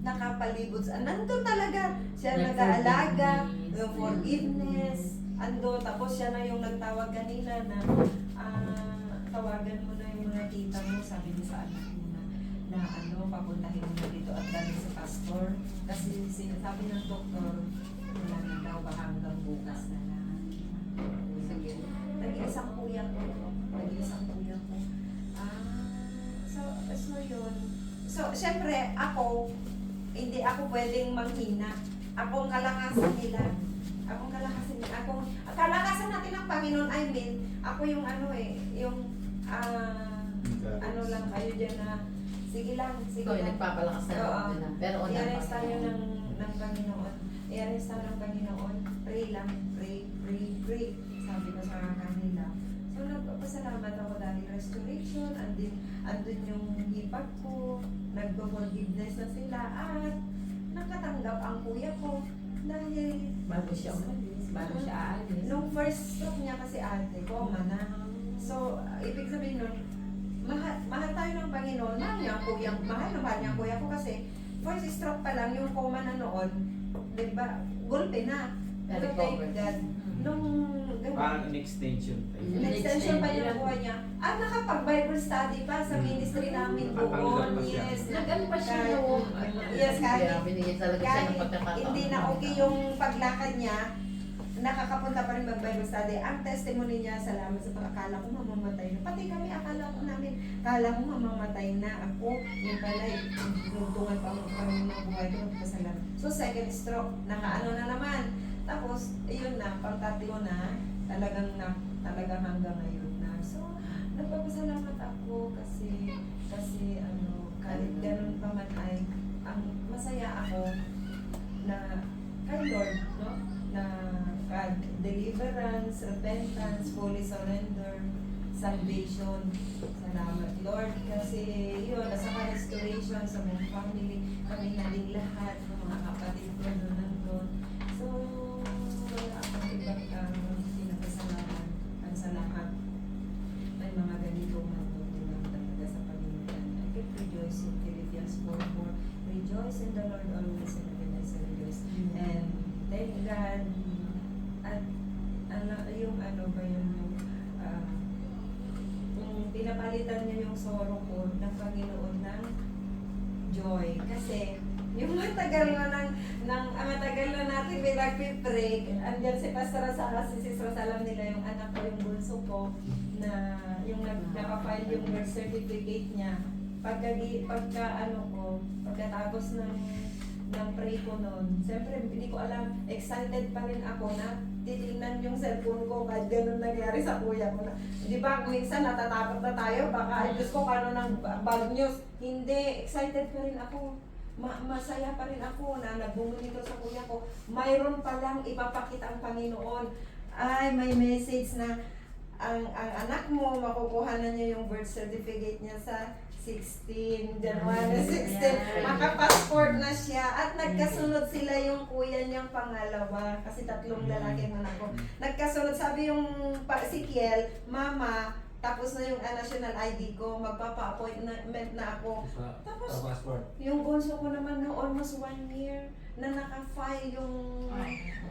nakapalibot sa, nandun talaga. Siya nag-aalaga, yung forgiveness, ando, tapos siya na yung nagtawag kanina na, tawagan mo na yung mga tita mo, sabi niya sa anak mo na ano, papuntahin mo na dito at dali sa pastor. Kasi sinasabi ng doktor, wala na daw, baka hanggang bukas na lang. Sige. Nag-iisang kuya ko. Nag-iisang kuya ko. So yun. So, syempre, ako, hindi ako pwedeng manghina. Ako ang kalakasan nila. Akong kalakasan nila. Kalakasan natin ng Panginoon, I mean, ako yung ano yung, ano lang kayo dyan na, sige lang. Nagpapalakas na natin. Pero i-arrest tayo ng Panginoon. I-arrest tayo ng Panginoon. Pray lang. Pray. Sabi ko sa kanila. So, nagpapasalamat ako dahil restoration, andun yung hipag ko, nag-forgiveness na sila, at nakatanggap ang kuya ko dahil bago siya aalis. nung first stroke niya kasi ate, coma na. So, ibig sabihin nun, mahal tayo ng Panginoon, mahal niya ang kuya ko kasi first stroke pa lang, yung coma na noon, diba, gulpe na. So, thank God. Nung parang an extension pa yun. extension pa yung buhay niya. At nakapag-Bible study pa sa ministry namin doon. Yes. Nag-ano pa siya noong Yes, kahit binigyan talaga siya ng pagkakataon. hindi na okay yung paglakad niya, nakakapunta pa rin mag-Bible study. Ang testimony niya, salamat sa pag-akala ko mamamatay na. Pati kami, akala ko mamamatay na ako. Yung pala, tuntungan pa kami ng buhay ko, nagpasalamat. So, second stroke, nakaano na naman. Tapos, ayun na, pang-tatlo na, talagang hanggang ngayon na. So, nagpapasalamat ako kasi kahit ganun pa man ay, masaya ako na kay Lord, no? Na God, deliverance, repentance, fully surrender, salvation. Salamat Lord kasi yun, nasa restoration sa mga family, kami naling lahat, mga kapatid ko doon nandun. So, wala akong ibang pinapasalamat sa lahat. May mga ganitong natutunan talaga sa Panginoon. I can rejoice in Philippians 4:4. Rejoice in the Lord always, and again I say rejoice. And thank God. At yung ano ba yung pinapalitan niya yung sorrow ko ng Panginoon ng joy. Kasi yung matagal na natin pinag-pray, andyan si Pastor Sala, si Sister Salam nila, yung anak ko, yung bunso ko, na yung nakafile yung birth certificate niya. Pagkatapos ng pray ko noon, siyempre hindi ko alam, excited pa rin ako na titignan yung cellphone ko kahit ganun nangyari sa kuya ko na, di ba minsan natatakot na tayo, baka ay Diyos ko kano ng bad news. Hindi, excited pa rin ako. Masaya pa rin ako na nagbumulito sa kuya ko. Mayroon palang ipapakita ang Panginoon. Ay, may message na ang anak mo, makukuha na niya yung birth certificate niya sa 16, January 16. Maka-passport na siya. At nagkasunod sila yung kuya niyang pangalawa. Kasi tatlong lalaki ang anak ko. Nagkasunod, sabi yung si Kiel, Mama, tapos na yung national ID ko, magpapa-appointment na ako. Tapos, yung bunso ko naman na almost 1 year na naka-file yung,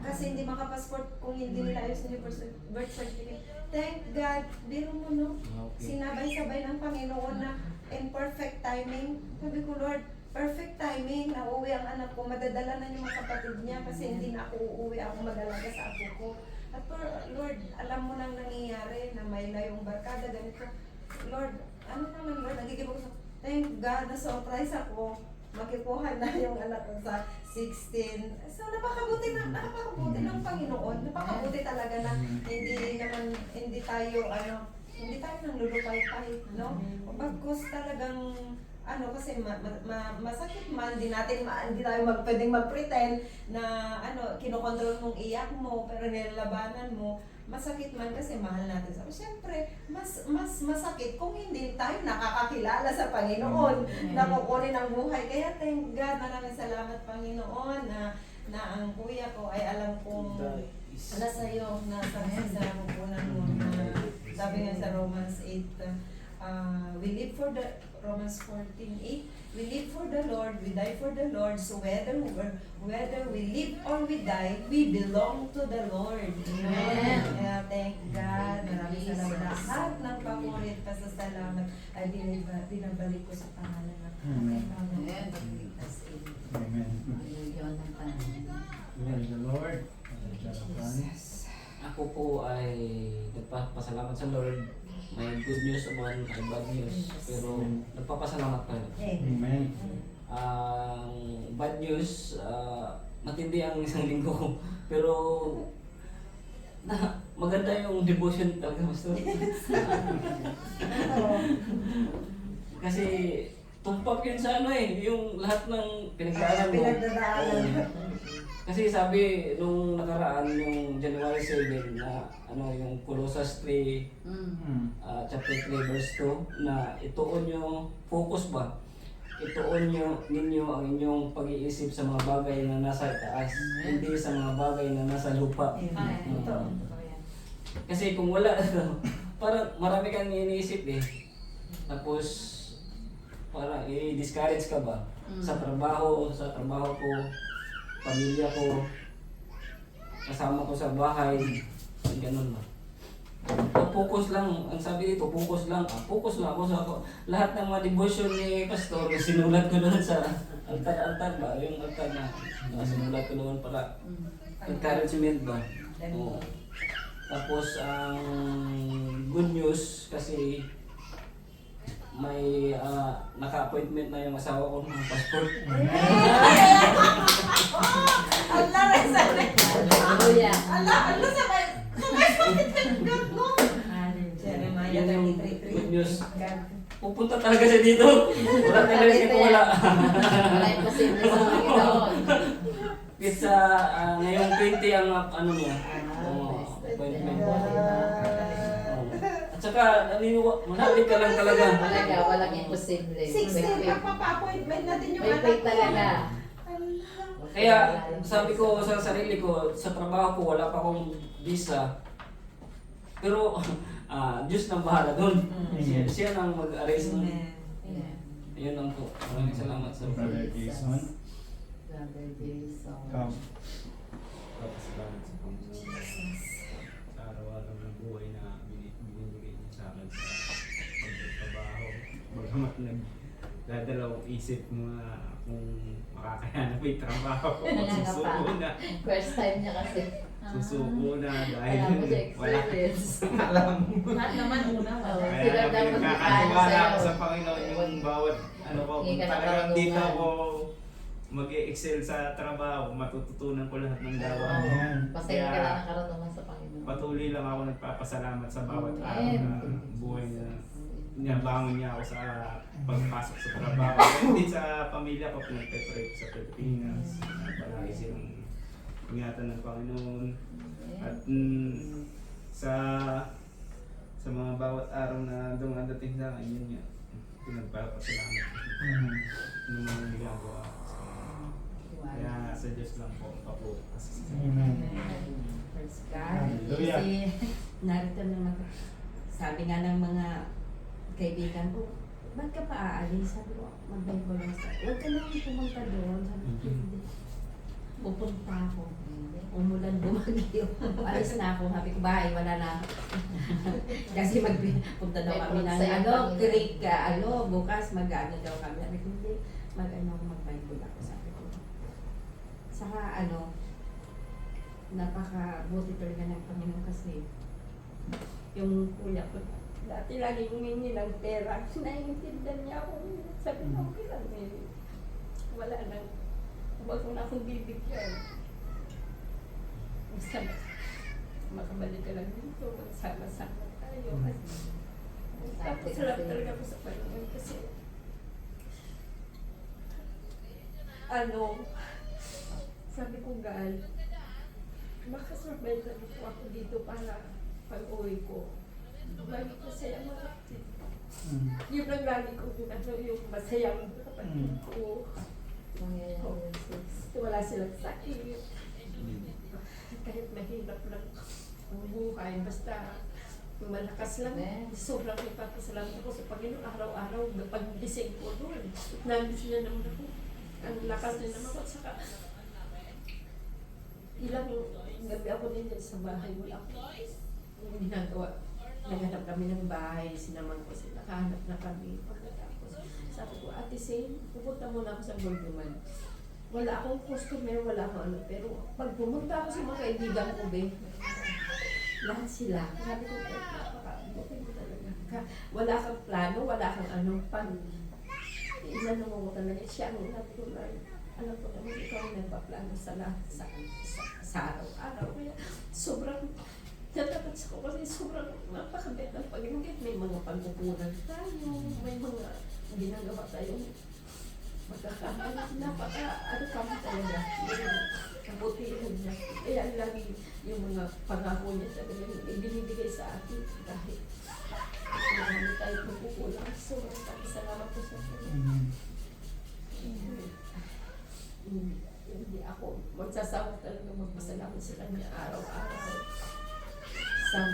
kasi hindi makapassport kung hindi nila ayos yung birth certificate. Thank God, biro mo no, sinabay-sabay ng Panginoon na in perfect timing. Sabi ko, Lord, perfect timing, na uuwi ang anak ko, madadala na yung mga kapatid niya kasi hindi na ako uuwi, ako mag-alaga sa apo ko. At Lord, alam mo nang nangyayari na may layong barkada, ganito. Lord, ano naman Lord, nagigibog sa, thank God, na-surprise ako, makikuha na yung anak ko sa 16. So, napakabuti ng Panginoon, napakabuti talaga na hindi tayo nang lulupay-pay, no? Pagkus talagang, kasi masakit man, hindi tayo pwedeng mag-pretend na, kinokontrol mong iyak mo, pero nilalabanan mo, masakit man kasi mahal natin. So, siyempre, mas masakit kung hindi tayo nakakakilala sa Panginoon, na kukunin ang buhay. Kaya thank God, maraming salamat Panginoon, na ang kuya ko ay alam kong nasa iyo, nasa pupunan mo, sabi nga sa Romans 8, we live for the Romans 14:8, We live for the Lord, we die for the Lord. So whether we live or we die, we belong to the Lord. Amen. Kaya thank God. Maraming Jesus. salamat. Lahat ng papurit, pasasalamat ay binabalik ko sa pangalan ng Amen. Ayan, pagligtas in. Amen. Yun ang tanong. Praise the Lord. Jesus. Ako po ay nagpapasalamat sa Lord. May good news naman, may bad news. Pero nagpapasalamat pa rin. Amen. Ang bad news, matindi ang isang linggo ko. Pero maganda yung devotion talaga, Pastor. Kasi tumpak yun sa yung lahat ng pinagdaanan mo. Pinagdadaanan. Kasi sabi nung nakaraan, yung January 7 na yung Colossus 3, chapter 3 verse 2, na ituon nyo, focus ba? Ituon ninyo ang inyong pag-iisip sa mga bagay na nasa taas, hindi sa mga bagay na nasa lupa. Ay, Totoo. Kasi kung wala, parang marami kang iniisip Tapos, parang i-discourage ka ba? Sa trabaho ko, pamilya ko, kasama ko sa bahay, ganun ba? Focus lang, ang sabi dito, focus lang ako sa lahat ng mga devotion ni Pastor, sinulat ko doon sa altar ba? Yung altar na sinulat ko doon para encouragement ba? Oo. Tapos ang good news kasi may naka-appointment na yung asawa ko ng passport. Allah, Rizal. Hallelujah. Allah, sabay. Jeremiah Yan yung good 33:3. news. Pupunta talaga siya dito. Wala talaga siya kung wala. Wala yung posible sa Panginoon. Kasi ngayong 20 ang niya. Appointment. At saka, manalig ka lang talaga. Talaga, walang imposible. 16 na pa-appointment natin yung May anak wait ko. talaga. Allah. Kaya sabi ko sa sarili ko, sa trabaho ko wala pa akong visa. Pero Diyos nang bahala doon. Siya nang mag-arrange nun. Amen. Ayun lang po. Maraming salamat sa Brother Jason. Brother Jason. Come. Salamat sa Panginoon sa araw-araw ng buhay na binibigay niyo sa akin sa pagtatrabaho. Bagamat nagdadalawang isip mo na kung makakayanan mo yung trabaho, susuko na. First time niya kasi. Susuko na dahil Wala mo sa wala experience. alam. Lahat naman una. Kaya Sila dapat pinagkakatiwala ako sa'yo. sa Panginoon yung bawat ko, Hindi ka kung talagang nakarunungan. dito ako mag-excel sa trabaho, matututunan ko lahat ng gawa mo. Amen. Basta hindi ka lang nakarunungan sa Panginoon. Patuloy lang ako nagpapasalamat sa bawat araw Amen. na buhay na niyabangon niya ako sa pagpasok sa trabaho. Kaya din sa pamilya ko, pinagpe-pray ko sa Pilipinas. Palagi silang ingatan ng Panginoon. At sa mga bawat araw na dumadating sa akin, yun niya. Pinagpapasalamat ko. Ano mga ginagawa ko sa Panginoon. Kaya sa Diyos lang po ang papukas. Amen. Praise God. Hallelujah. Kasi narito naman, sabi nga ng mga kaibigan ko, ba't ka pa aalis? Sabi ko, mag-Bible lang sa, huwag ka lang pumunta doon. Sabi ko, hindi. Pupunta ako. Umulan, bumagyo. Alis na ako. Sabi ko, bye, wala na ako. Kasi magpunta daw May kami ng protsaya pa nila. creek, bukas mag-ano daw kami. Sabi ko, hindi, mag-Bible ako. Sabi ko. Saka napakabuti talaga ng Panginoon kasi yung kuya ko, dati lagi humingi ng pera. Naiintindihan niya ako. Sabi ko, okay lang wala nang, huwag mo na akong bibigyan. Basta makabalik ka lang dito, magsama-sama tayo. Tapos sarap talaga ako sa Panginoon kasi sabi ko, God, makasurvive na po ako dito para pag-uwi ko. Lagi masaya mga kapatid. Yun ang lagi ko yung masayang kapatid ko. Wala silang sakit. Kahit mahirap lang ang buhay, basta malakas lang. Amen. Sobrang nagpapasalamat ako sa Panginoon araw-araw. Pag gising ko doon, nandito na naman ako. Ang lakas din naman ako. Saka, ilang gabi ako din dyan sa bahay. Wala ako ginagawa. Naghanap kami ng bahay. Sinaman ko sila. Nakahanap na kami. Pagkatapos, sabi ko, Ate Sane, pupunta muna ako sa Borduman. Wala akong customer, wala akong ano. Pero pag pumunta ako sa mga kaibigan ko, lahat sila. Sabi ko, napaka-buti mo talaga. Wala kang plano, wala kang ano. Pag inano mo talaga siya, sabi ko, alam ko naman, ikaw ang nagpaplano sa lahat, sa araw-araw. Kaya sobrang natapos ko kasi sobrang napakabit ng Panginoon. May mga pagkukunan tayo, may mga ginagawa tayong magkakamali. Ano kami talaga, yung kabutihan niya. Kaya lagi yung mga pangako niya talaga ibinibigay sa atin kahit marami tayo magkukulang. Sobrang salamat po sa Panginoon. Hindi ako magsasawa talaga magpasalamat sa kanya araw-araw. Psalm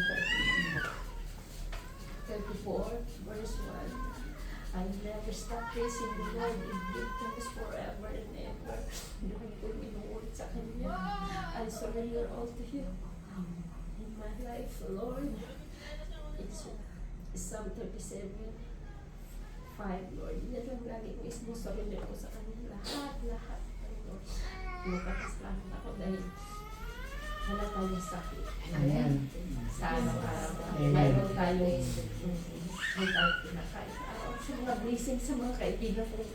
34, verse 1. I never stop praising the Lord in good times forever and ever. Lagi ko minuulit sa kanya. I surrender all to Him in my life, Lord. It's Psalm 37, 5, Lord. Yan lang lagi ko is mo surrender ko sa kanya. Lahat. Lord. Magpapasalamat ako dahil wala tayong sakit. Amen. Sa araw-araw. Amen. Mayroon tayong may tayong pinakain. Sa mga blessing sa mga kaibigan ko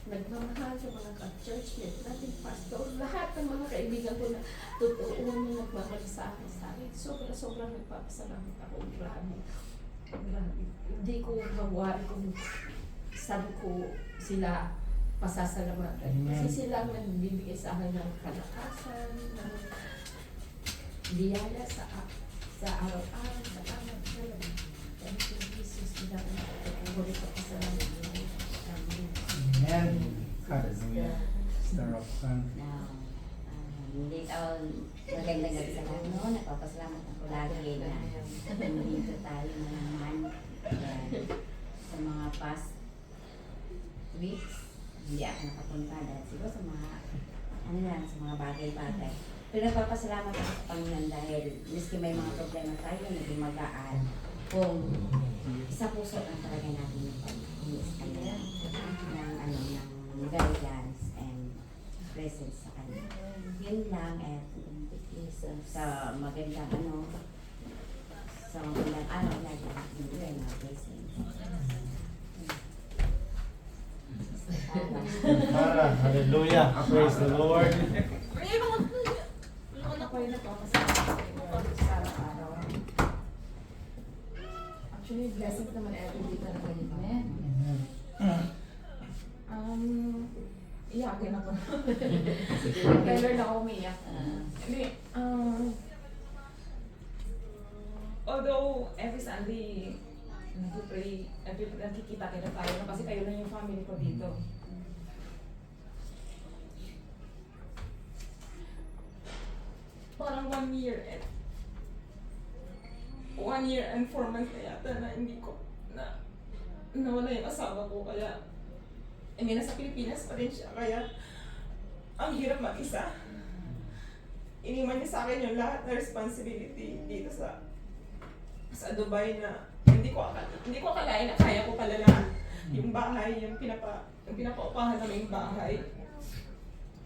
nagmamahal, sa mga ka-churchmate natin, pastor, lahat ng mga kaibigan ko na totoo na nagmamahal sa akin. Sobrang nagpapasalamat ako. Grabe. Hindi ko mawari kung saan ko sila pasasalamatan. Kasi sila ang nagbibigay sa akin ng kalakasan, ng biyaya sa araw-araw, sa amat talaga. Thank you, Jesus. Hindi ako nakakaguri sa kasalanan mo. Amen. Amen. Hallelujah. Star of Sun. Now, hindi ako magandang gabi sa lahat, no? Nagpapasalamat ako lagi na nandito tayo na naman. Yan. Sa mga past weeks, hindi ako nakapunta dahil siguro sa mga, sa mga bagay-bagay. Pero nagpapasalamat ako sa Panginoon dahil miski may mga problema tayo, naging magaan. Kung sa puso lang talaga natin yung pag-iis kanya ng guidance and presence sa kanya. Yun lang at sa magandang sa magandang araw lagi natin mga blessings. Hallelujah. Praise the Lord. Ako yung nagpapasalamat sa araw-araw. Actually, blessing naman every day talaga yun. Iyakin ako. Kailan na ako umiyak. Hindi, although every Sunday, nag-pray, nakikita-kita tayo kasi kayo lang yung family ko dito. Parang 1 year and 4 months na yata na hindi ko nawala yung asawa ko, kaya nasa Pilipinas pa rin siya, kaya ang hirap mag-isa. Iniwan niya sa akin yung lahat na responsibility dito sa Dubai na hindi ko akalain na kaya ko pala na yung bahay, yung pinapaupahan namin yung bahay.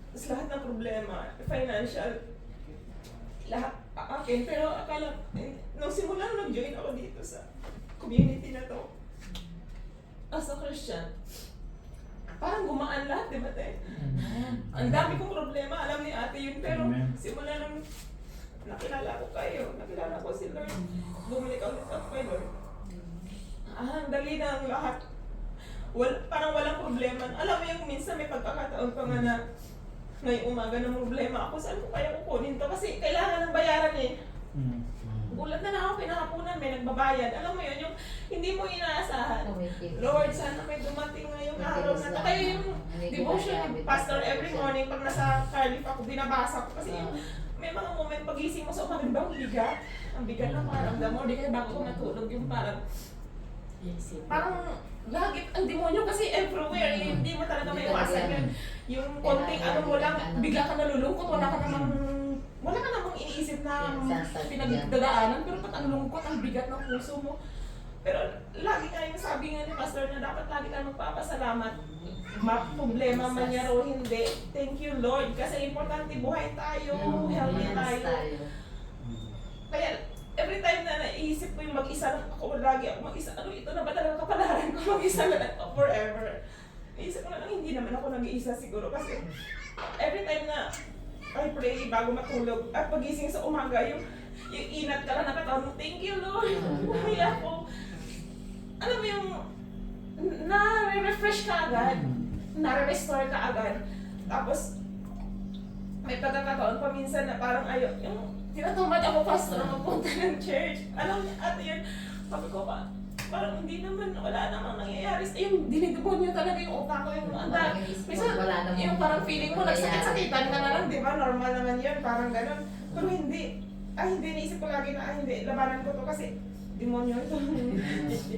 Tapos lahat ng problema, financial, lahat akin. Pero akala, nung simula nag-join ako dito sa community na to, as a Christian, parang gumaan lahat, di ba tayo? Ang dami kong problema, alam ni ate yun, pero simula nung nakilala ko kayo, nakilala ko si Lord, bumalik ulit ako kay Lord. Ang dali na ang lahat. Parang walang problema. Alam mo yung minsan may pagkakataon pa nga na ngayong umaga ng problema ako, saan ko kaya kukunin to? Kasi kailangan ng bayaran eh. Gulat na lang ako, pinahapunan, may nagbabayad. Alam mo yun, yung hindi mo inaasahan. Lord, sana may dumating ngayong araw na. Kaya yung devotion ni Pastor every morning, pag nasa Cardiff ako, binabasa ko. Kasi yung may mga moment pagising mo sa umaga, diba, ang bigat na pakiramdam mo, di kaya bago ko matulog yung parang lagi ang demonyo kasi everywhere, hindi mo talaga may iwasan yun. Yung konting ano mo lang, bigla ka nalulungkot, wala ka namang iniisip na pinagdadaanan, pero ba't ang lungkot, ang bigat ng puso mo. Pero lagi tayong sabi nga ni Pastor na dapat lagi tayong magpapasalamat. Problema man yan o hindi. Thank you Lord kasi importante buhay tayo, healthy tayo. Kaya every time na naisip ko yung mag-isa lang ako, lagi ako mag-isa, ano ito na ba talaga kapalaran ko, mag-isa na lang ako forever. Naisip ko na lang hindi naman ako nag-iisa siguro kasi every time na I pray bago matulog at pagising sa umaga, yung inat ka lang nakataon mo, thank you Lord, buhay ako. Alam mo yung na-refresh ka agad, na-restore ka agad. Tapos may pagkakataon pa minsan na parang yung tinatumad ako pastor na magpunta ng church. Alam niya, ate yun, sabi ko pa, parang hindi naman, wala namang nangyayari. Yung dinidemonyo talaga yung utak ko, yung anda. Minsan, yung parang feeling mo, nagsakit-sakitan ka na lang, di ba? Normal naman yun, parang ganun. Pero hindi, naisip ko lagi na, hindi, labanan ko to kasi demonyo ito.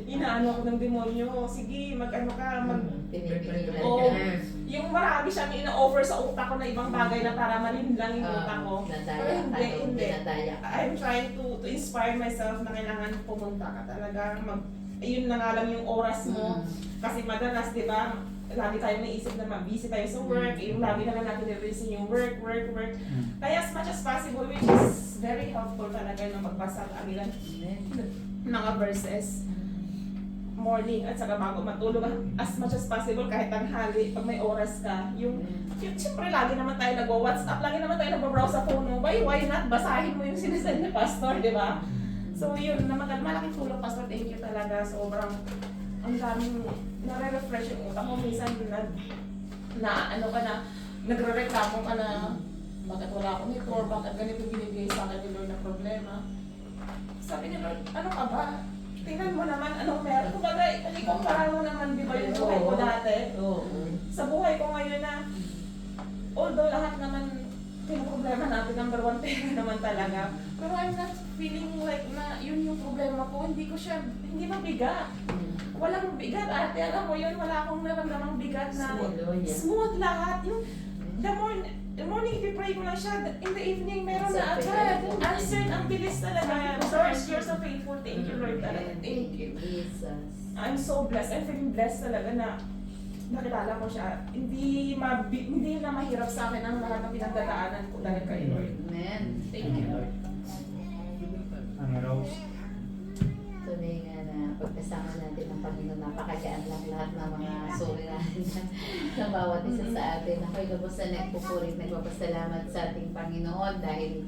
Inaano ako ng demonyo. Sige, mag-ano ka, yung marami siyang ina-offer sa utak ko na ibang bagay na para malinlang yung utak ko. Pero hindi. I'm trying to inspire myself na kailangan pumunta ka talaga. Ayun na nga lang yung oras mo. Kasi madalas, di ba, lagi tayong naisip na busy tayo sa work, yung lagi na lang natin i-reason yung work. Kaya as much as possible, which is very helpful talaga na magbasa ang ilan mga verses morning at saka bago matulog as much as possible kahit tanghali pag may oras ka yung siyempre lagi naman tayo nag-WhatsApp, lagi naman tayo nag-browse sa phone mo, why not basahin mo yung sinesend ni Pastor, di ba? So yun, malaking tulong Pastor, thank you talaga, sobrang ang daming nare-refresh yung utak mo, minsan na ano ka na, nagre-reklamo ka na bakit wala akong ito or bakit ganito binibigay sa akin ni Lord na problema. Sabi ni Lord, ano ka ba? Tingnan mo naman anong meron. Kumbaga, ikumpara mo naman, di ba yung buhay ko dati? Sa buhay ko ngayon na, although lahat naman problema natin, number one pera naman talaga. Pero I'm not feeling like na yun yung problema ko. Hindi mabigat. Walang bigat, ate. Alam mo yun, wala akong naramdamang bigat na smooth lahat. Yung, the morning, i-pray ko lang siya. In the evening, meron na agad. Answered, ang bilis talaga. Lord, you're so faithful. Thank you, Lord. Talaga. Thank you. I'm so blessed. I'm feeling blessed talaga na nakilala ko siya. Hindi na mahirap sa akin ang lahat ng pinagdadaanan ko dahil kay Lord. Amen. Thank you, Lord. Ang Rose. Tunay nga na pagkasama natin ng Panginoon, napakagaan lang lahat ng mga suri natin ng bawat isa sa atin. Ako'y lubos na nagpupurit, nagpapasalamat sa ating Panginoon dahil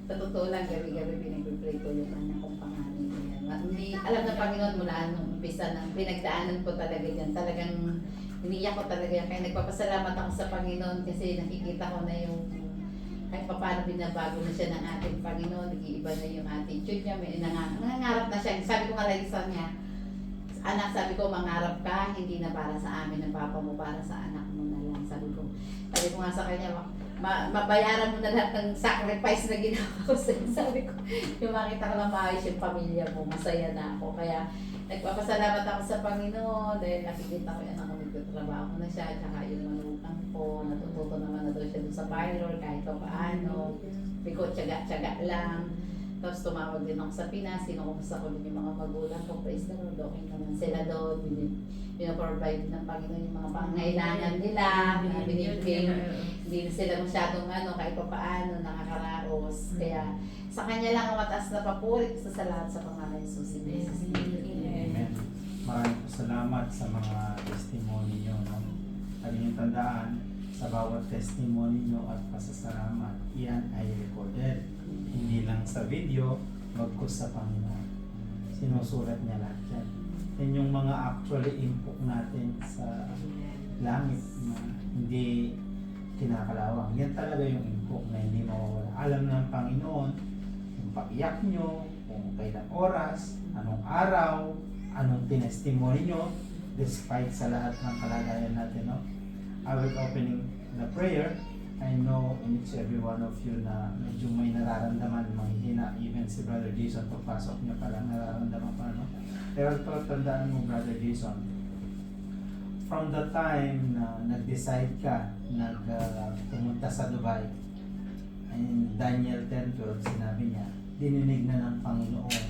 sa totoo lang, gabi-gabi pinag-pray ko yung anak kong pangalan niya. Hindi, alam ng Panginoon mula nung umpisa ng pinagdaanan ko talaga yan. Talagang iniyak ko talaga yan. Kaya nagpapasalamat ako sa Panginoon kasi nakikita ko na yung kahit pa paano binabago na siya ng ating Panginoon, nag-iiba na yung attitude niya, may nangangarap na siya. Sabi ko nga lagi sa niya, anak, sabi ko, mangarap ka, hindi na para sa amin ng papa mo, para sa anak mo na lang. Sabi ko nga sa kanya, mabayaran mo na lahat ng sacrifice na ginawa ko sa'yo. Sabi ko, yung makita ko lang maayos yung pamilya mo, masaya na ako. Kaya nagpapasalamat ako sa Panginoon dahil nakikita ko yan ako nagtatrabaho na siya, tsaka yung manutang ko, natututo naman na daw siya dun sa Baylor kahit pa paano. Hindi ko tiyaga-tiyaga lang. Tapos tumawag din ako sa Pinas, sinukumusta ko din yung mga magulang ko, praise the Lord, okay naman sila doon. Pinaprovide ng Panginoon yung mga pangailangan nila, binibigay. Hindi na sila masyadong kahit pa paano, nakakaraos. Kaya sa kanya lang ang mataas na papurit sa lahat sa pangalan ng Jesus. Amen. Maraming salamat sa mga testimony nyo. No? Lagi niyong tandaan, sa bawat testimony nyo at pasasalamat, iyan ay recorded. Hindi lang sa video, bagkus sa Panginoon. Sinusulat niya lahat yan. Yan yung mga actually input natin sa langit na hindi kinakalawang. Yan talaga yung input na hindi mawawala. Alam ng Panginoon yung pag-iyak nyo, kung kailang oras, anong araw, anong tinestimony nyo, despite sa lahat ng kalagayan natin. No? I will opening the prayer I know in each every one of you na medyo may nararamdaman, manghihina. Even si Brother Jason, pagpasok niya pala, nararamdaman pa, no? Pero tandaan mo, Brother Jason, from the time na nag-decide ka, pumunta sa Dubai, in Daniel 10:12, sinabi niya, dininig na ng Panginoon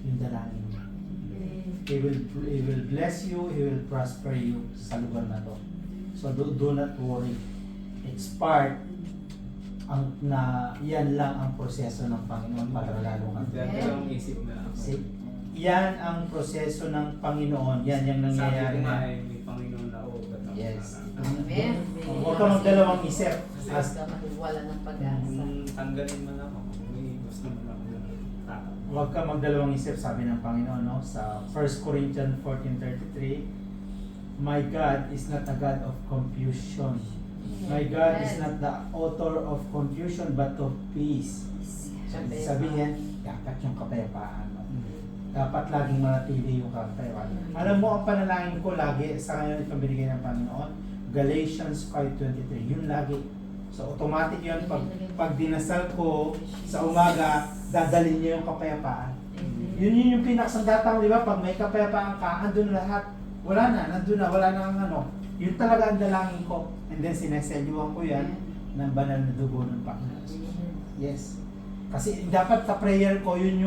yung dalangin niya. He will bless you, He will prosper you sa lugar na to. So do not worry. It's part yan lang ang proseso ng Panginoon para lalo kang Magdadalawang isip na ako. yan ang proseso ng Panginoon. Yan yung Sabi nangyayari ko nga na. eh, may Panginoon ako. ba't ako Yes. Amen. Huwag ka magdalawang isip. Huwag ka wala ng pag-asa. Kung tanggalin man ako, may gusto man ako na takot. Huwag ka magdalawang isip, sabi ng Panginoon, no? Sa 1 Corinthians 14:33, My God is not a God of confusion. My God is not the author of confusion but of peace. Sabihin, dapat yung kapayapaan mo. Dapat laging manatili yung kapayapaan. Alam mo, ang panalangin ko lagi, sa ngayon itong binigay ng Panginoon, Galatians 5:23, yun lagi. So automatic yun, pag dinasal ko sa umaga, dadalhin niyo yung kapayapaan. Yun yung pinakasandata mo, di ba? Pag may kapayapaan ka, andun lahat. Wala na, nandun na, wala na ang ano. Yun talaga ang dalangin ko. And then sineselyuhan ko yan ng banal na dugo ng Panginoon. Yes. Kasi dapat sa prayer ko, yun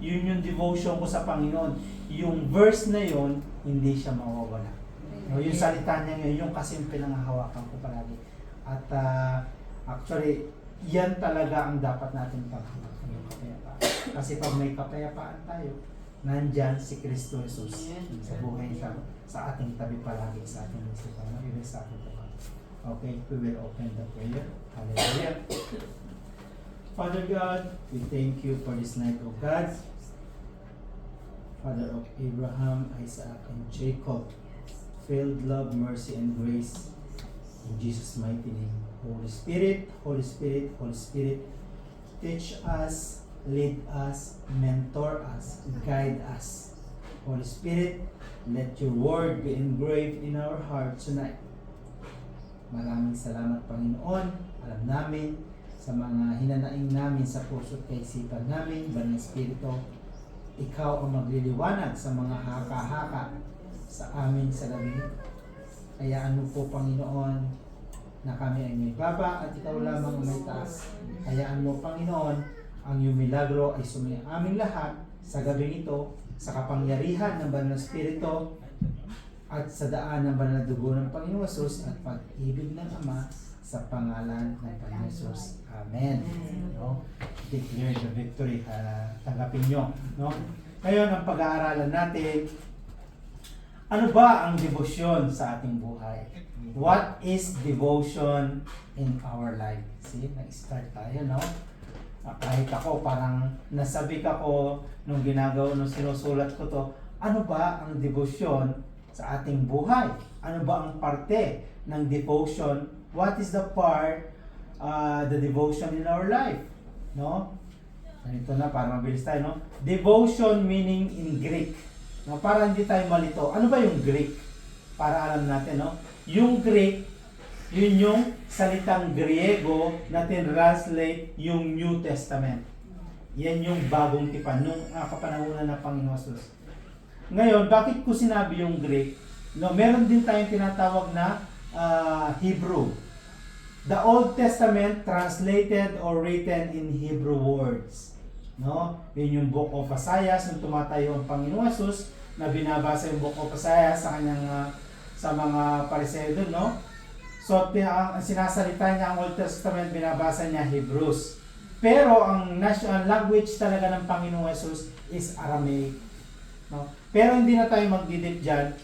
yung devotion ko sa Panginoon. Yung verse na yun, hindi siya mawawala. No, yung salita niya ngayon, yung kasi yung pinangahawakan ko palagi. At actually, yan talaga ang dapat natin paghawakan, yung kapayapaan. Kasi pag may kapayapaan tayo, nandyan si Kristo Jesus sa buhay siya, sa ating tabi palagi, sa ating isipan. Even sa ating tabi. Okay, we will open the prayer. Hallelujah. Father God, we thank you for this night, O God. Father of Abraham, Isaac, and Jacob, filled love, mercy, and grace. In Jesus' mighty name. Holy Spirit, Holy Spirit, Holy Spirit, teach us, lead us, mentor us, guide us. Holy Spirit, let your word be engraved in our hearts tonight. Maraming salamat, Panginoon. Alam namin sa mga hinanaing namin sa puso at kaisipan namin, Banal Espiritu, ikaw ang magliliwanag sa mga haka-haka sa amin sa gabi. Hayaan mo po, Panginoon, na kami ay may baba at ikaw lamang ang may taas. Hayaan mo, Panginoon, ang iyong milagro ay sumaya aming lahat sa gabi ito, sa kapangyarihan ng Banal Espiritu at sa daan ng banal na dugo ng Panginoon Jesus at pag-ibig ng Ama sa pangalan ng Panginoon Jesus. Amen. No? Declare the victory. Tanggapin nyo. No? Ngayon, ang pag-aaralan natin, ano ba ang devotion sa ating buhay? What is devotion in our life? See, nag-start tayo, no? Kahit ako, parang nasabik ako nung sinusulat ko to, ano ba ang devotion sa ating buhay? Ano ba ang parte ng devotion? What is the part, the devotion in our life? No? Ganito na, para mabilis tayo, no? Devotion meaning in Greek. No? Para hindi tayo malito. Ano ba yung Greek? Para alam natin, no? Yung Greek, yun yung salitang Griego na tinranslate yung New Testament. Yan yung bagong tipan, nung kapanahunan ng Panginoon Jesus. Ngayon, bakit ko sinabi yung Greek? No, meron din tayong tinatawag na Hebrew. The Old Testament translated or written in Hebrew words. No? Yun yung Book of Isaiah, nung tumatayo ang Panginoon Jesus, na binabasa yung Book of Isaiah sa kanyang sa mga pariseo doon, no? So, ang sinasalita niya ang Old Testament, binabasa niya Hebrews. Pero ang national language talaga ng Panginoon Jesus is Aramaic. No? Pero hindi na tayo magdidip dyan.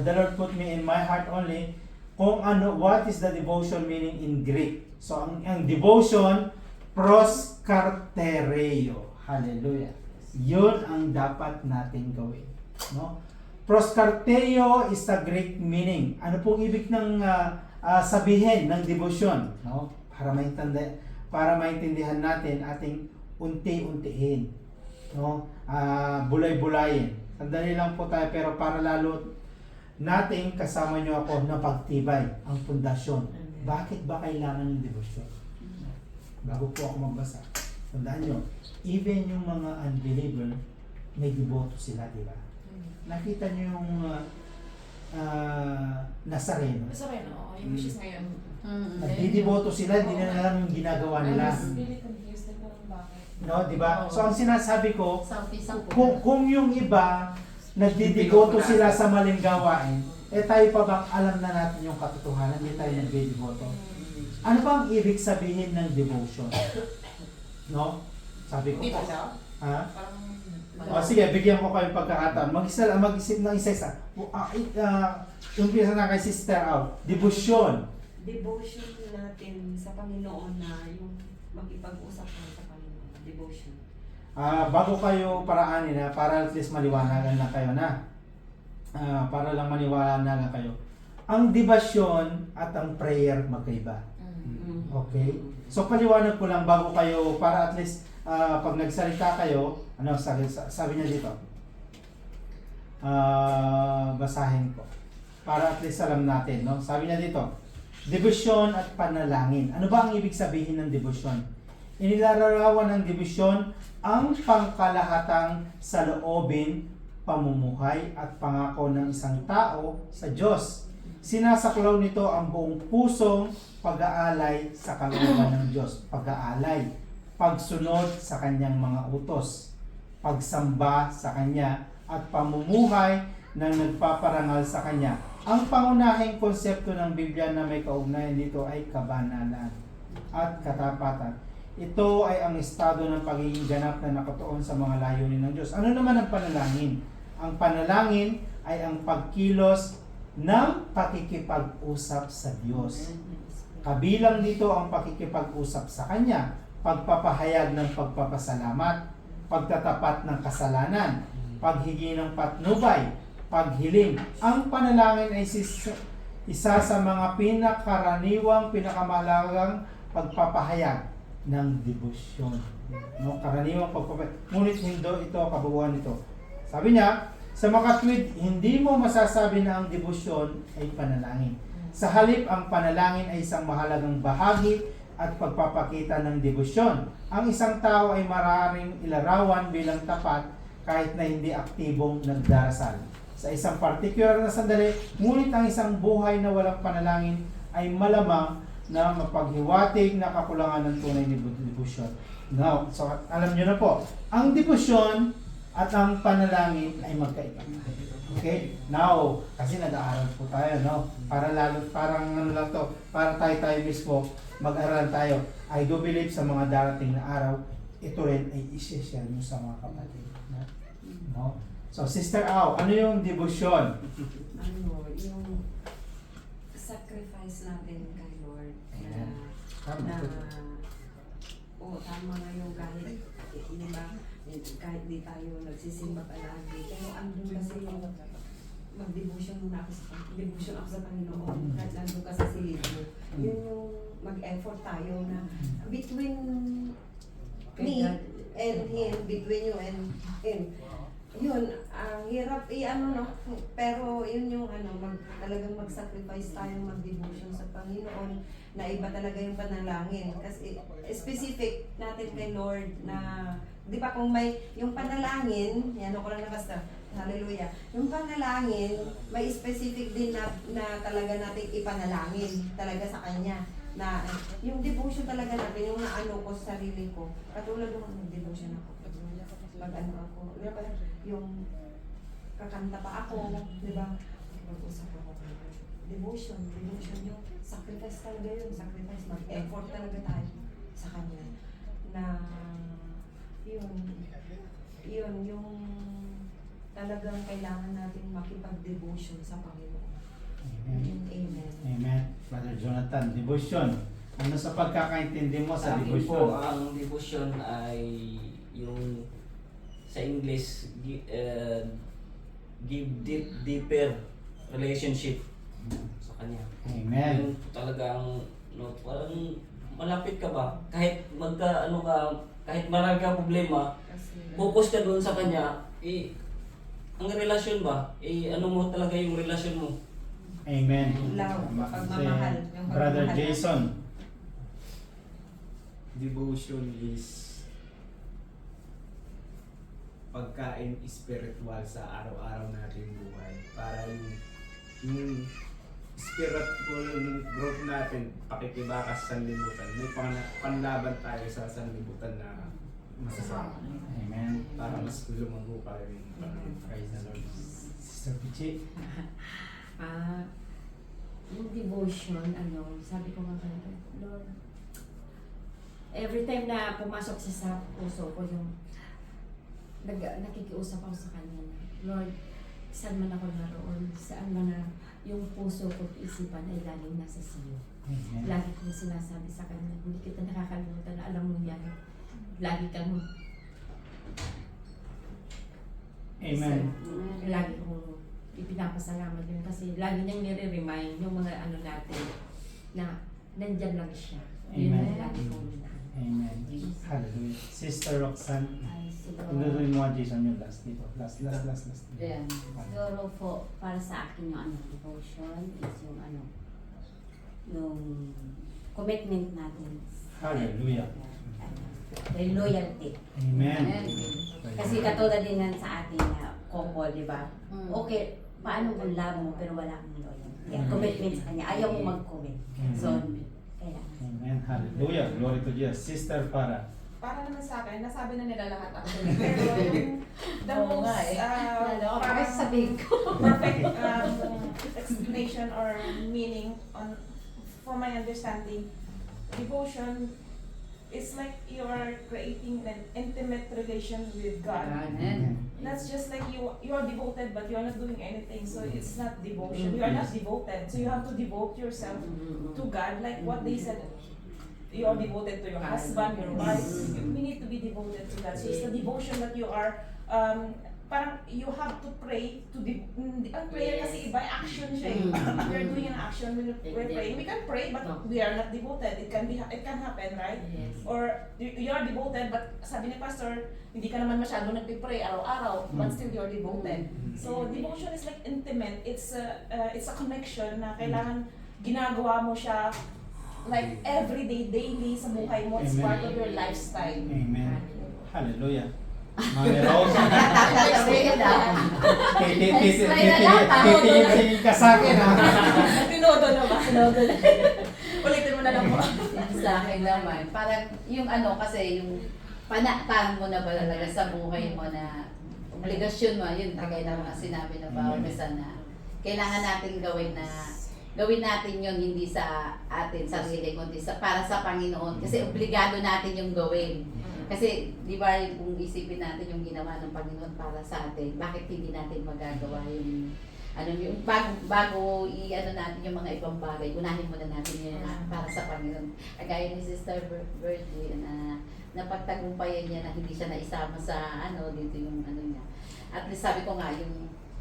The Lord put me in my heart only kung ano, what is the devotion meaning in Greek. So, ang devotion, proskartereo. Hallelujah. Yun ang dapat natin gawin. No? Proskartereo is the Greek meaning. Ano pong ibig ng sabihin ng devotion? No? Para maintindihan natin ating unti-untihin. No? Bulay-bulayin. Sandali lang po tayo, pero para lalo nating kasama nyo ako na pagtibay ang pundasyon Bakit ba kailangan ng devotion? Bago po ako magbasa, tandaan nyo, even yung mga unbeliever, may devoto sila, di ba? Nakita nyo yung Nazareno. Basta rin, oo, yung wishes ngayon. Nagdidiboto sila, hindi na alam yung ginagawa nila. Really confused din kung bakit. No, di ba? So ang sinasabi ko, Selfish ako. kung yung iba nagdidiboto sila sa maling gawain, eh tayo pa bang alam na natin yung katotohanan, hindi tayo nagdidiboto? Ano ba ang ibig sabihin ng devotion? No? Sabi ko. Hindi ba siya? Ha? Parang, O sige, bigyan ko kayo pagkakataon. Mag-isip ng isa-isa. Umpisa na kay Sister Out. Devotion. Devotion natin sa Panginoon na yung makipag-usap tayo sa Panginoon. Devotion. Bago kayo paraanin na, para at least maliwanagan na kayo na. Para lang maniwanagan kayo. Ang devotion at ang prayer magkaiba. Okay? So paliwanag ko lang bago kayo, para at least pag nagsalita kayo, ano sabi niya dito? Basahin ko. Para at least alam natin, no? Sabi niya dito, devotion at panalangin. Ano ba ang ibig sabihin ng devotion? Inilalarawan ng devotion ang pangkalahatang saloobin, pamumuhay at pangako ng isang tao sa Diyos. Sinasaklaw nito ang buong pusong pag-aalay sa kalooban ng Diyos. Pag-aalay, pagsunod sa kanyang mga utos, pagsamba sa kanya, at pamumuhay ng nagpaparangal sa kanya. Ang pangunahing konsepto ng Biblia na may kaugnayan dito ay kabanalan at katapatan. Ito ay ang estado ng pagiging ganap na nakatuon sa mga layunin ng Diyos. Ano naman ang panalangin? Ang panalangin ay ang pagkilos ng pakikipag-usap sa Diyos. Kabilang dito ang pakikipag-usap sa Kanya, pagpapahayag ng pagpapasalamat, pagtatapat ng kasalanan, paghingi ng patnubay, paghiling. Ang panalangin ay isa sa mga pinakamahalagang pagpapahayag ng debosyon. No, karaniwang pagpapahayag. Ngunit hindi ito kabuuan nito. Sabi niya, sa makatwid, hindi mo masasabi na ang debosyon ay panalangin. Sa halip, ang panalangin ay isang mahalagang bahagi at pagpapakita ng debosyon. Ang isang tao ay maaaring ilarawan bilang tapat kahit na hindi aktibong nagdarasal sa isang particular na sandali, ngunit ang isang buhay na walang panalangin ay malamang na mapaghiwatig na kakulangan ng tunay na debosyon. Now, so alam nyo na po, ang debosyon at ang panalangin ay magkaiba. Okay? Now, kasi nag-aaral po tayo, no? Parang ano lang to, para tayo mismo mag-aralan tayo. I do believe sa mga darating na araw, ito rin ay i-share nyo sa mga kapatid. No? So, Sister Au, ano yung devotion? Yung sacrifice natin kay Lord. Tama. Tama na yung kahit, di ba, kahit di tayo nagsisimba palagi. Pero andun kasi yung mag-devotion muna ako sa Panginoon. Kahit nandun ka sa silid mo. Yun yung mag-effort tayo na between me and Him, between you and Him. Yun, hirap no? Pero yun yung talagang mag-sacrifice tayo, mag-devotion sa Panginoon, na iba talaga yung panalangin. Kasi specific natin kay Lord na, di ba kung may, yung panalangin, yan ako lang na basta, hallelujah, yung panalangin, may specific din na talaga natin ipanalangin talaga sa Kanya. Na yung devotion talaga natin, yung naano ko sa sarili ko, katulad ng devotion ako. Mag-ano ako, yung kakanta pa ako, di ba? Mag-usap ako. Devotion yung sacrifice talaga yun, sacrifice, mag-effort talaga tayo sa Kanya. Na, yun, yung talagang kailangan natin makipag-devotion sa Panginoon. Amen. Amen. Amen. Brother Jonathan, devotion. Ano sa pagkakaintindi mo sa Sa akin devotion? po, ang devotion ay yung sa English, give deeper relationship sa Kanya. Amen. Yun talagang, parang malapit ka ba? Kahit kahit marami ka problema, focus ka doon sa Kanya, ang relasyon ba? Ano mo talaga yung relasyon mo? Amen. Love, Tama. pagmamahal. Si Yung Brother pagmamahal. Jason. Devotion is pagkain spiritual sa araw-araw nating buhay. Para yung spiritual growth natin, pakikibakas sa sanlibutan. May panlaban tayo sa sanlibutan na masasama. Amen. Para mas lumago pa rin yung Panginoon. Praise the Lord. Sister Pichi. Yung devotion, sabi ko nga kanina, Lord, every time na pumasok siya sa puso ko, yung nakikiusap ako sa kanya na, Lord, saan man ako naroon, saan man na yung puso ko at isipan ay laging nasa siyo. Amen. Lagi kong sinasabi sa kanya, hindi kita nakakalimutan na alam mo yan. Lagi kang, Amen. lagi kong ipinapasalamat yun kasi lagi niyang nire-remind yung mga natin na nandyan lang siya. Yun Amen. ang lagi kong minahal. Amen. Hallelujah. Sister Roxanne. Ay, siguro. Tuloy mo Jason yung last dito. Last. Ayan. Siguro po, para sa akin yung devotion is yung commitment natin. Hallelujah. May loyalty. Amen. Kasi katulad din yan sa ating couple, di ba? Okay, paano kung love mo pero wala kang loyalty? Commitment sa kanya, ayaw mo mag-commit. So, kailangan. Amen. Hallelujah. Glory to Jesus. Sister para. Para naman sa akin, nasabi na nila lahat actually. Pero yung the Oo nga most Parang sabihin ko. perfect explanation or meaning on for my understanding, devotion is like you are creating an intimate relation with God. That's just like you are devoted but you are not doing anything, so it's not devotion. You are not devoted, so you have to devote yourself to God, like what they said. You are devoted to your husband, your wife. We need to be devoted to God. So it's the devotion that you are, parang you have to pray to ang prayer kasi iba action siya. We are doing an action when we're praying. We can pray but we are not devoted. It can happen, right? Yes. Or you are devoted but sabi ni pastor, hindi ka naman masyado nagpe-pray araw-araw but still you're devoted. So devotion is like intimate. It's a connection na kailangan ginagawa mo siya like everyday, daily sa buhay mo. It's Amen. part of your lifestyle. Amen. Hallelujah. Mami Rose. Tatabihin na. Titingin ka sa akin ha. Tinodo na ba? Ulitin mo na lang po. Sa akin naman, parang yung kasi yung panaktan mo na ba talaga sa buhay mo na obligasyon mo, yun tagay na mga sinabi na bawal misa na kailangan natin gawin natin yun hindi sa atin sarili kundi para sa Panginoon kasi obligado natin yung gawin. Kasi di ba kung isipin natin yung ginawa ng Panginoon para sa atin, bakit hindi natin magagawa yung yung bago natin yung mga ibang bagay, unahin muna natin yun para sa Panginoon. Kagaya ni Sister Bertie na napagtagumpayan niya na hindi siya naisama sa dito yung niya. At least sabi ko nga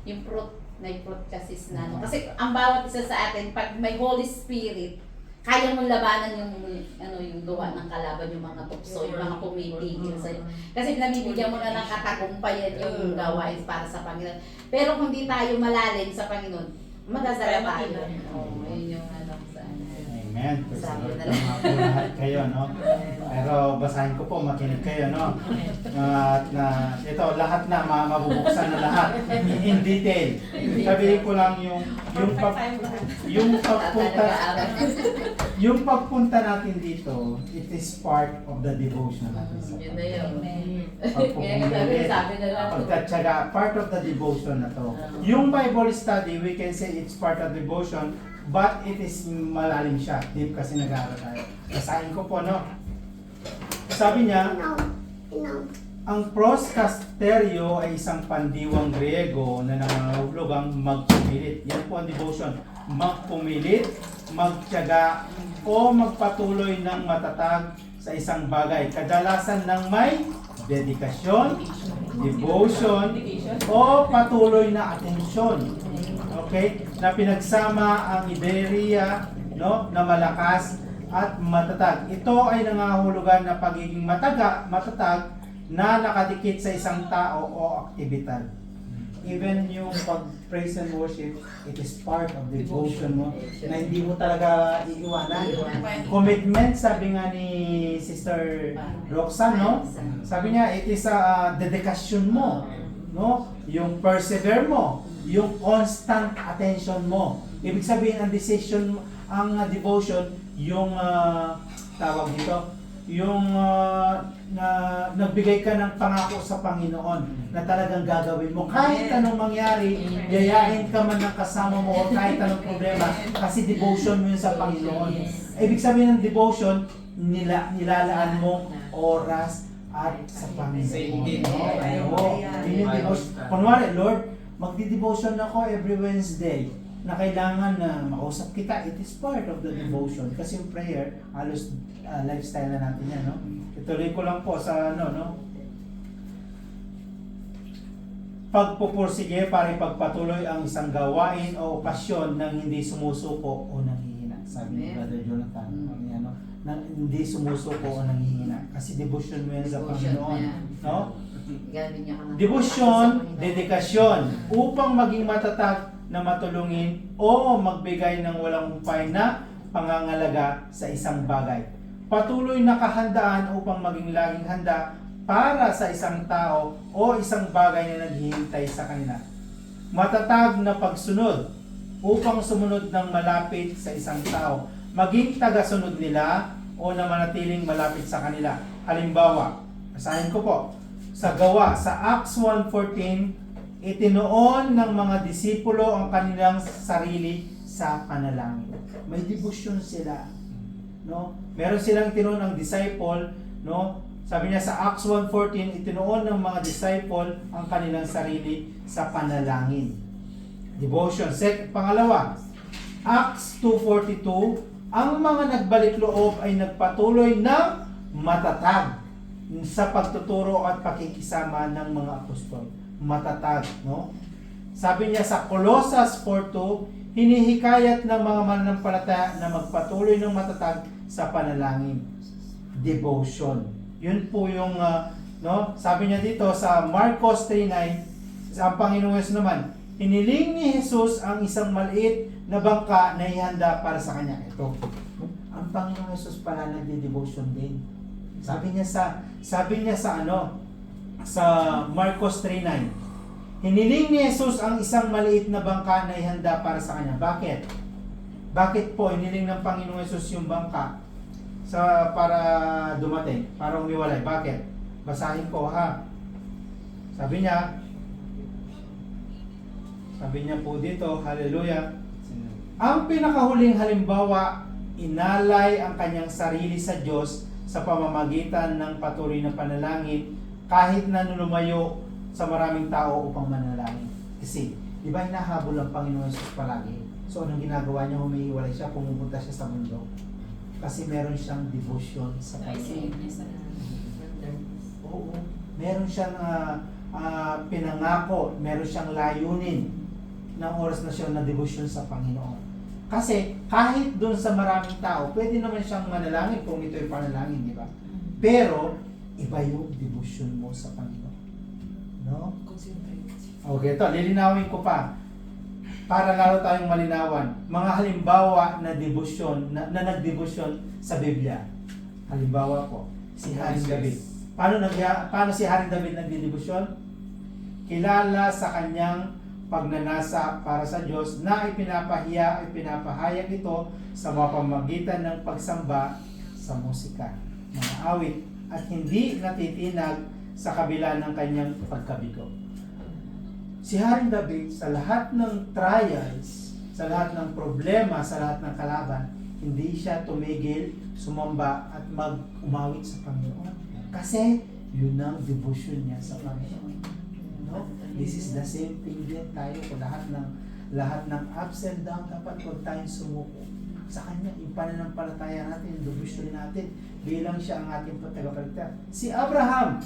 yung fruit may fruit kasi kasi ang bawat isa sa atin pag may Holy Spirit kaya mong labanan yung gawa ng kalaban, yung mga tukso, yung mga pumitigil sa'yo. Kasi nabibigyan mo na ng katagumpayan yung gawain para sa Panginoon. Pero kung di tayo malalim sa Panginoon, magdadala tayo. Yun yung sa Amen. Praise the Lord. Tama po lahat kayo, no? Pero basahin ko po, makinig kayo, no? At ito, lahat na, mabubuksan na lahat. In detail. Sabihin ko lang yung pagpunta natin dito, it is part of the devotion natin sa Yun na yun. Pagpupulit, Sabi na lang. pagkatsaga, part of the devotion na to. Yung Bible study, we can say it's part of devotion, but it is malalim siya. Deep kasi nag-aaral tayo. Basahin ko po, no? Sabi niya, ang proskasterio ay isang pandiwang Griego na nangangahulugang magpumilit. Yan po ang devotion. Magpumilit, magtiyaga, o magpatuloy ng matatag sa isang bagay. Kadalasan ng may dedikasyon, devotion, o patuloy na atensyon. Okay? Na pinagsama ang ideya, no, na malakas at matatag. Ito ay nangahulugan na pagiging matatag na nakadikit sa isang tao o aktibidad. even yung pag-praise and worship, it is part of devotion mo na hindi mo talaga iiwanan. Commitment, sabi nga ni Sister Roxanne, no? Sabi niya, it is a dedikasyon mo, no? Yung persevere mo, yung constant attention mo. Ibig sabihin, ang decision, ang devotion, yung tawag dito, yung nagbigay ka ng pangako sa Panginoon na talagang gagawin mo. Kahit anong mangyari, yayain ka man ng kasama mo o kahit anong problema, kasi devotion mo yun sa Panginoon. Ibig sabihin ng devotion, nilalaan mo oras at sa Panginoon. Oo, yun yung devotion. Kunwari, Lord, magdi-devotion ako every Wednesday na kailangan na makausap kita. It is part of the devotion. Kasi yung prayer, halos lifestyle na natin yan, no? Ituloy ko lang po sa pagpupursige para ipagpatuloy ang isang gawain o okasyon nang hindi sumusuko o nanghihina. Sabi ni Brother Jonathan, nang hindi sumusuko o nanghihina. Kasi devotion mo yan sa Panginoon. No? Devotion, dedikasyon, upang maging matatag na matulungin o magbigay ng walang humpay na pangangalaga sa isang bagay. Patuloy na kahandaan upang maging laging handa para sa isang tao o isang bagay na naghihintay sa kanila. Matatag na pagsunod upang sumunod ng malapit sa isang tao, maging tagasunod nila o na manatiling malapit sa kanila. Halimbawa, basahin ko po, sa gawa, sa Acts 1:14, itinuon ng mga disipulo ang kanilang sarili sa panalangin. May devotion sila, no? Meron silang itinuon ang disciple, no? Sabi niya sa Acts 1:14, itinuon ng mga disciple ang kanilang sarili sa panalangin. Devotion. Pangalawa, Acts 2:42, ang mga nagbalik loob ay nagpatuloy ng matatag sa pagtuturo at pakikisama ng mga apostol. Matatag, no? Sabi niya sa Colossus 4:2, hinihikayat ng mga mananampalataya na magpatuloy ng matatag sa panalangin. Devotion. Yun po yung no? Sabi niya dito sa Marcos 3:9, sa Panginoong Yesus naman, hiniling ni Jesus ang isang maliit na bangka na ihanda para sa kanya. Ito. Ang Panginoong Yesus pala nagde-devotion din. Sabi niya sa Marcos 3:9, hiniling ni Jesus ang isang maliit na bangka na ihanda para sa kanya. Bakit? Bakit po hiniling ng Panginoong Yesus yung bangka para dumating, para umiwalay? Bakit? Basahin ko ha. Sabi niya po dito, hallelujah, ang pinakahuling halimbawa, inalay ang kanyang sarili sa Diyos sa pamamagitan ng patuloy na panalangin kahit na lumayo sa maraming tao upang manalangin. Kasi, di ba hinahabol ang Panginoon Jesus palagi? So, anong ginagawa niya? Humihiwalay siya, pumupunta siya sa mundo. Kasi meron siyang devotion sa Panginoon. Oo. Meron siyang pinangako, meron siyang layunin ng oras na siya na devotion sa Panginoon. Kasi kahit doon sa maraming tao, pwede naman siyang manalangin kung ito'y panalangin, di ba? Pero, iba yung devotion mo sa Panginoon. No? Okay, ito, lilinawin ko pa. Para lalo tayong malinawan. Mga halimbawa na devotion, na nagdebosyon sa Biblia. Halimbawa po, si Haring David. Paano si Haring David nagdedebosyon? Kilala sa kanyang pagnanasa para sa Diyos na ipinapahayag ito sa mapamagitan ng pagsamba sa musika, mga awit, at hindi natitinag sa kabila ng kanyang pagkabigo. Si Haring David, sa lahat ng trials, sa lahat ng problema, sa lahat ng kalaban, hindi siya tumigil, sumamba at umawit sa Panginoon. Kasi yun ang devotion niya sa Panginoon. No? This is the same thing din tayo kung lahat ng ups and downs, dapat huwag tayong sumuko sa Kanya. Yung pananampalataya natin, yung devotion natin, bilang siya ang ating tagapagligtas. Si Abraham,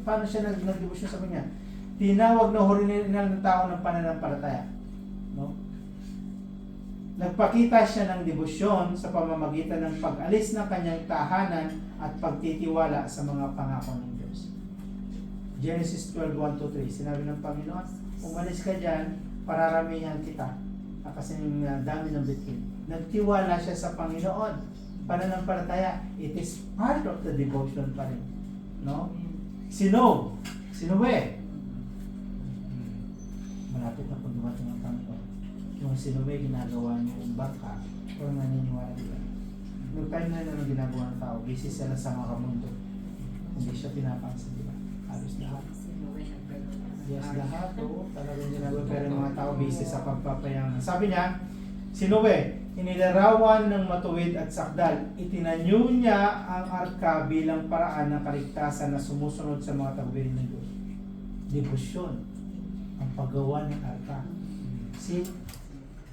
paano siya nag-devotion sa Kanya? Tinawag na horinal ng tao ng pananampalataya. No? Nagpakita siya ng debosyon sa pamamagitan ng pag-alis ng kanyang tahanan at pagtitiwala sa mga pangako ng Diyos. Genesis 12:1-3, sinabi ng Panginoon, umalis ka dyan, pararamihan kita. Kasi dami ng bituin. Nagtiwala siya sa Panginoon. Pananampalataya, it is part of the devotion pa rin. No? Sino? Sinuwe. Malapit na kung dumating ang Panginoon. Yung sinuwe, ginagawa niya yung bangka, o naniniwala nila. Noong time na yun ang ginagawa ng tao, busy sila sa mga mundo. Hindi siya pinapansin, di ba? Halos lahat. Yes, lahat. Oo, talagang ginagawa. Pero yung mga tao busy sa pagpapayaman. Sabi niya, si Noe, inilarawan ng matuwid at sakdal. Itinanyo niya ang arka bilang paraan ng kaligtasan na sumusunod sa mga tagubilin ng Diyos. Debosyon. Ang paggawa ng arka. See,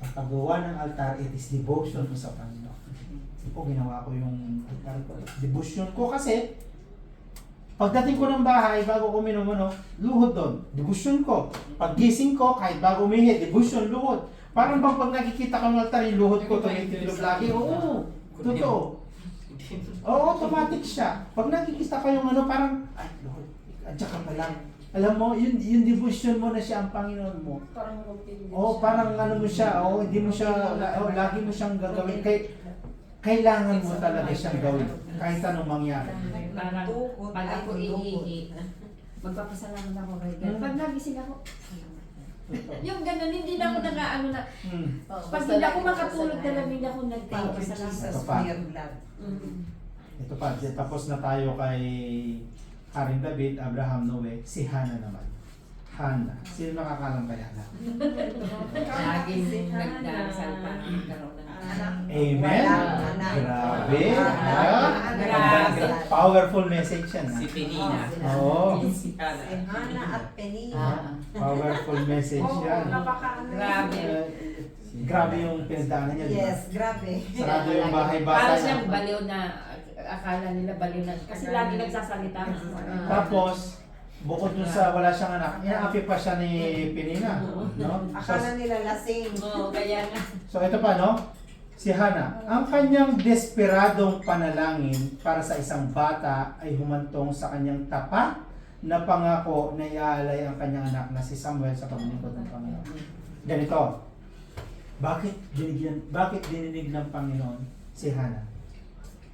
ang paggawa ng altar, it is devotion mo sa Panginoon. Ito, ginawa ko yung altar ko. Devotion ko kasi, pagdating ko ng bahay, bago ko minumono, luhod doon. Devotion ko. Paggising ko, kahit bago umihi, devotion, luhod. Parang bang pag nakikita ko ng altar, yung luhod ko, tumitilog lagi. Oo, totoo. Oo, automatic siya. Pag nakikita ko yung ano, parang, ay, luhod, adya ka pa lang. Alam mo, yung devotion mo na siya ang Panginoon mo. Parang routine. Oo, parang ano mo siya, hindi mo siya, lagi mo siyang gagawin. Kailangan mo talaga siyang gawin. Kahit anong mangyari. Parang Tukot, pag ay, ako tukot. iihi, magpapasalamat ako kay God. Hmm. Pag nagising ako, yung ganun, hindi na ako nakaano na, Oo, pag basta hindi ako lagi makatulog kasalanan. talaga, hindi ako Thank you, nagpapasalamat. Jesus, Ito pa. for your blood. Ito pa, tapos na tayo kay Haring David, Abraham, Noe, si Hana naman. Hana. Sino nakakalam kay Hana? Laging nagdarasal para magkaroon ng Anak. Amen? Walang anak. Grabe. Grabe. Powerful message yan. Si Penina. Oo. Si Hana. Si Hana at Penina. Powerful message Oo, yan. napaka-ano. Grabe. Grabe yung pinagdaanan niya, di ba? Yes, grabe. Sarado yung bahay bata Para niya. siyang baliw na, akala nila baliw na, kasi lagi nagsasalita. Tapos, bukod dun sa wala siyang anak, inaapi pa siya ni Penina. No? Akala nila lasing. Oo, kaya nga. So ito pa, no? Si Hana, ang kanyang desperadong panalangin para sa isang bata ay humantong sa kanyang tapat na pangako na iaalay ang kanyang anak na si Samuel sa paglingkod ng Panginoon. Ganito, bakit dininig ng Panginoon si Hana?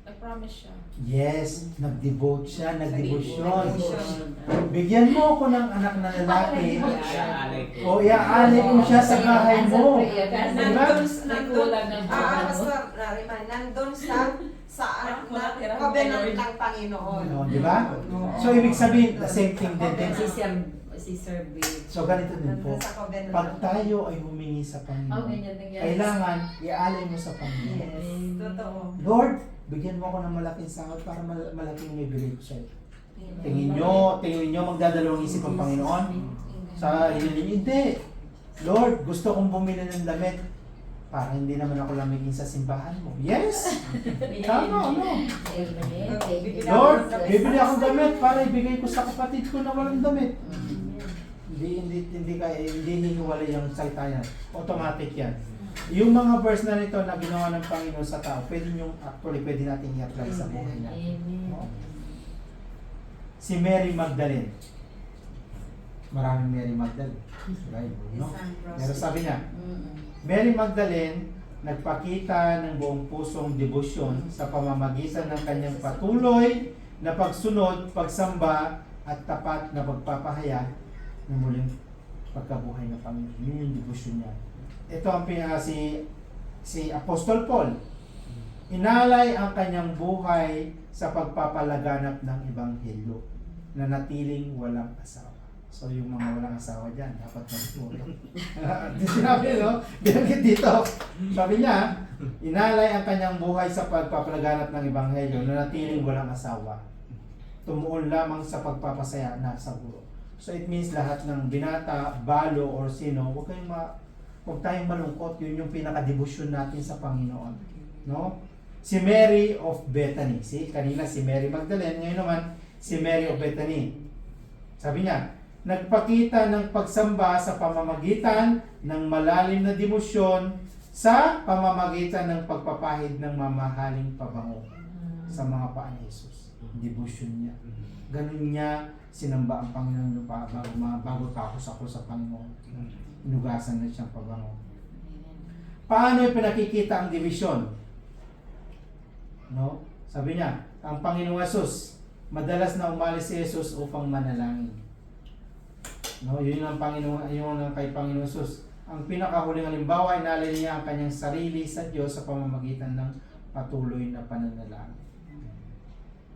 Nag-promise siya. Yes, nag-devote siya, nag-devotion. Devotion. Bigyan mo ako ng anak na lalaki. Iaalay ko. O iaalay ko siya sa bahay mo. Nandun, Nagkulang ng Pastor, Nariman, nandun sa covenant ng Panginoon. No, di ba? So ibig sabihin, the same thing din. Si Sir Bill. So ganito din po. Nandun sa covenant. Pag tayo ay humingi sa Oh, Panginoon, ganyan nangyari. kailangan iaalay mo sa Panginoon. Yes, totoo. Lord, bigyan mo ako ng malaking sahod para malaking may bigay ko sa'yo. Tingin nyo magdadalawang isip ang Panginoon? Sa hilingin, hindi. Lord, gusto kong bumili ng damit para hindi naman ako lamigin sa simbahan mo. Yes! Tama, ano? Lord, bibili akong damit para ibigay ko sa kapatid ko na walang damit. Hindi hihiwalay yung salita yan. Automatic yan. Yung mga verse na nito na ginawa ng Panginoon sa tao, pwede natin i-apply sa buhay natin. No? Si Mary Magdalene. Maraming Mary Magdalene. Right? No? Pero sabi niya, Mary Magdalene nagpakita ng buong pusong debosyon sa pamamagitan ng kanyang patuloy na pagsunod, pagsamba at tapat na pagpapahayag ng muling pagkabuhay ng Panginoon. Yun yung debosyon niya. Ito ang si Apostol Paul. Inalay ang kanyang buhay sa pagpapalaganap ng Ebanghelyo na natiling walang asawa. So yung mga walang asawa dyan, dapat magturo. Sinabi, no? Binanggit dito. Sabi niya, inalay ang kanyang buhay sa pagpapalaganap ng Ebanghelyo na natiling walang asawa. Tumuon lamang sa pagpapasaya na sa guro. So it means lahat ng binata, balo, or sino, huwag tayong malungkot. Yun yung pinaka-debosyon natin sa Panginoon. No? Si Mary of Bethany. Kanina si Mary Magdalene, ngayon naman si Mary of Bethany. Sabi niya, nagpakita ng pagsamba sa pamamagitan ng malalim na demosyon sa pamamagitan ng pagpapahid ng mamahaling pabango. sa mga paa ni Jesus. Devotion niya. Ganun niya sinamba ang Panginoon yung paa bago tapos ako sa Panginoon. Inugasan na siyang pabango. Paano pinakikita ang division? No? Sabi niya, ang Panginoong Jesus, madalas na umalis si Jesus upang manalangin. No, yun ang Panginoon, yun ang kay Panginoong Jesus. Ang pinakahuling halimbawa, inalay niya ang kanyang sarili sa Diyos sa pamamagitan ng patuloy na pananalangin.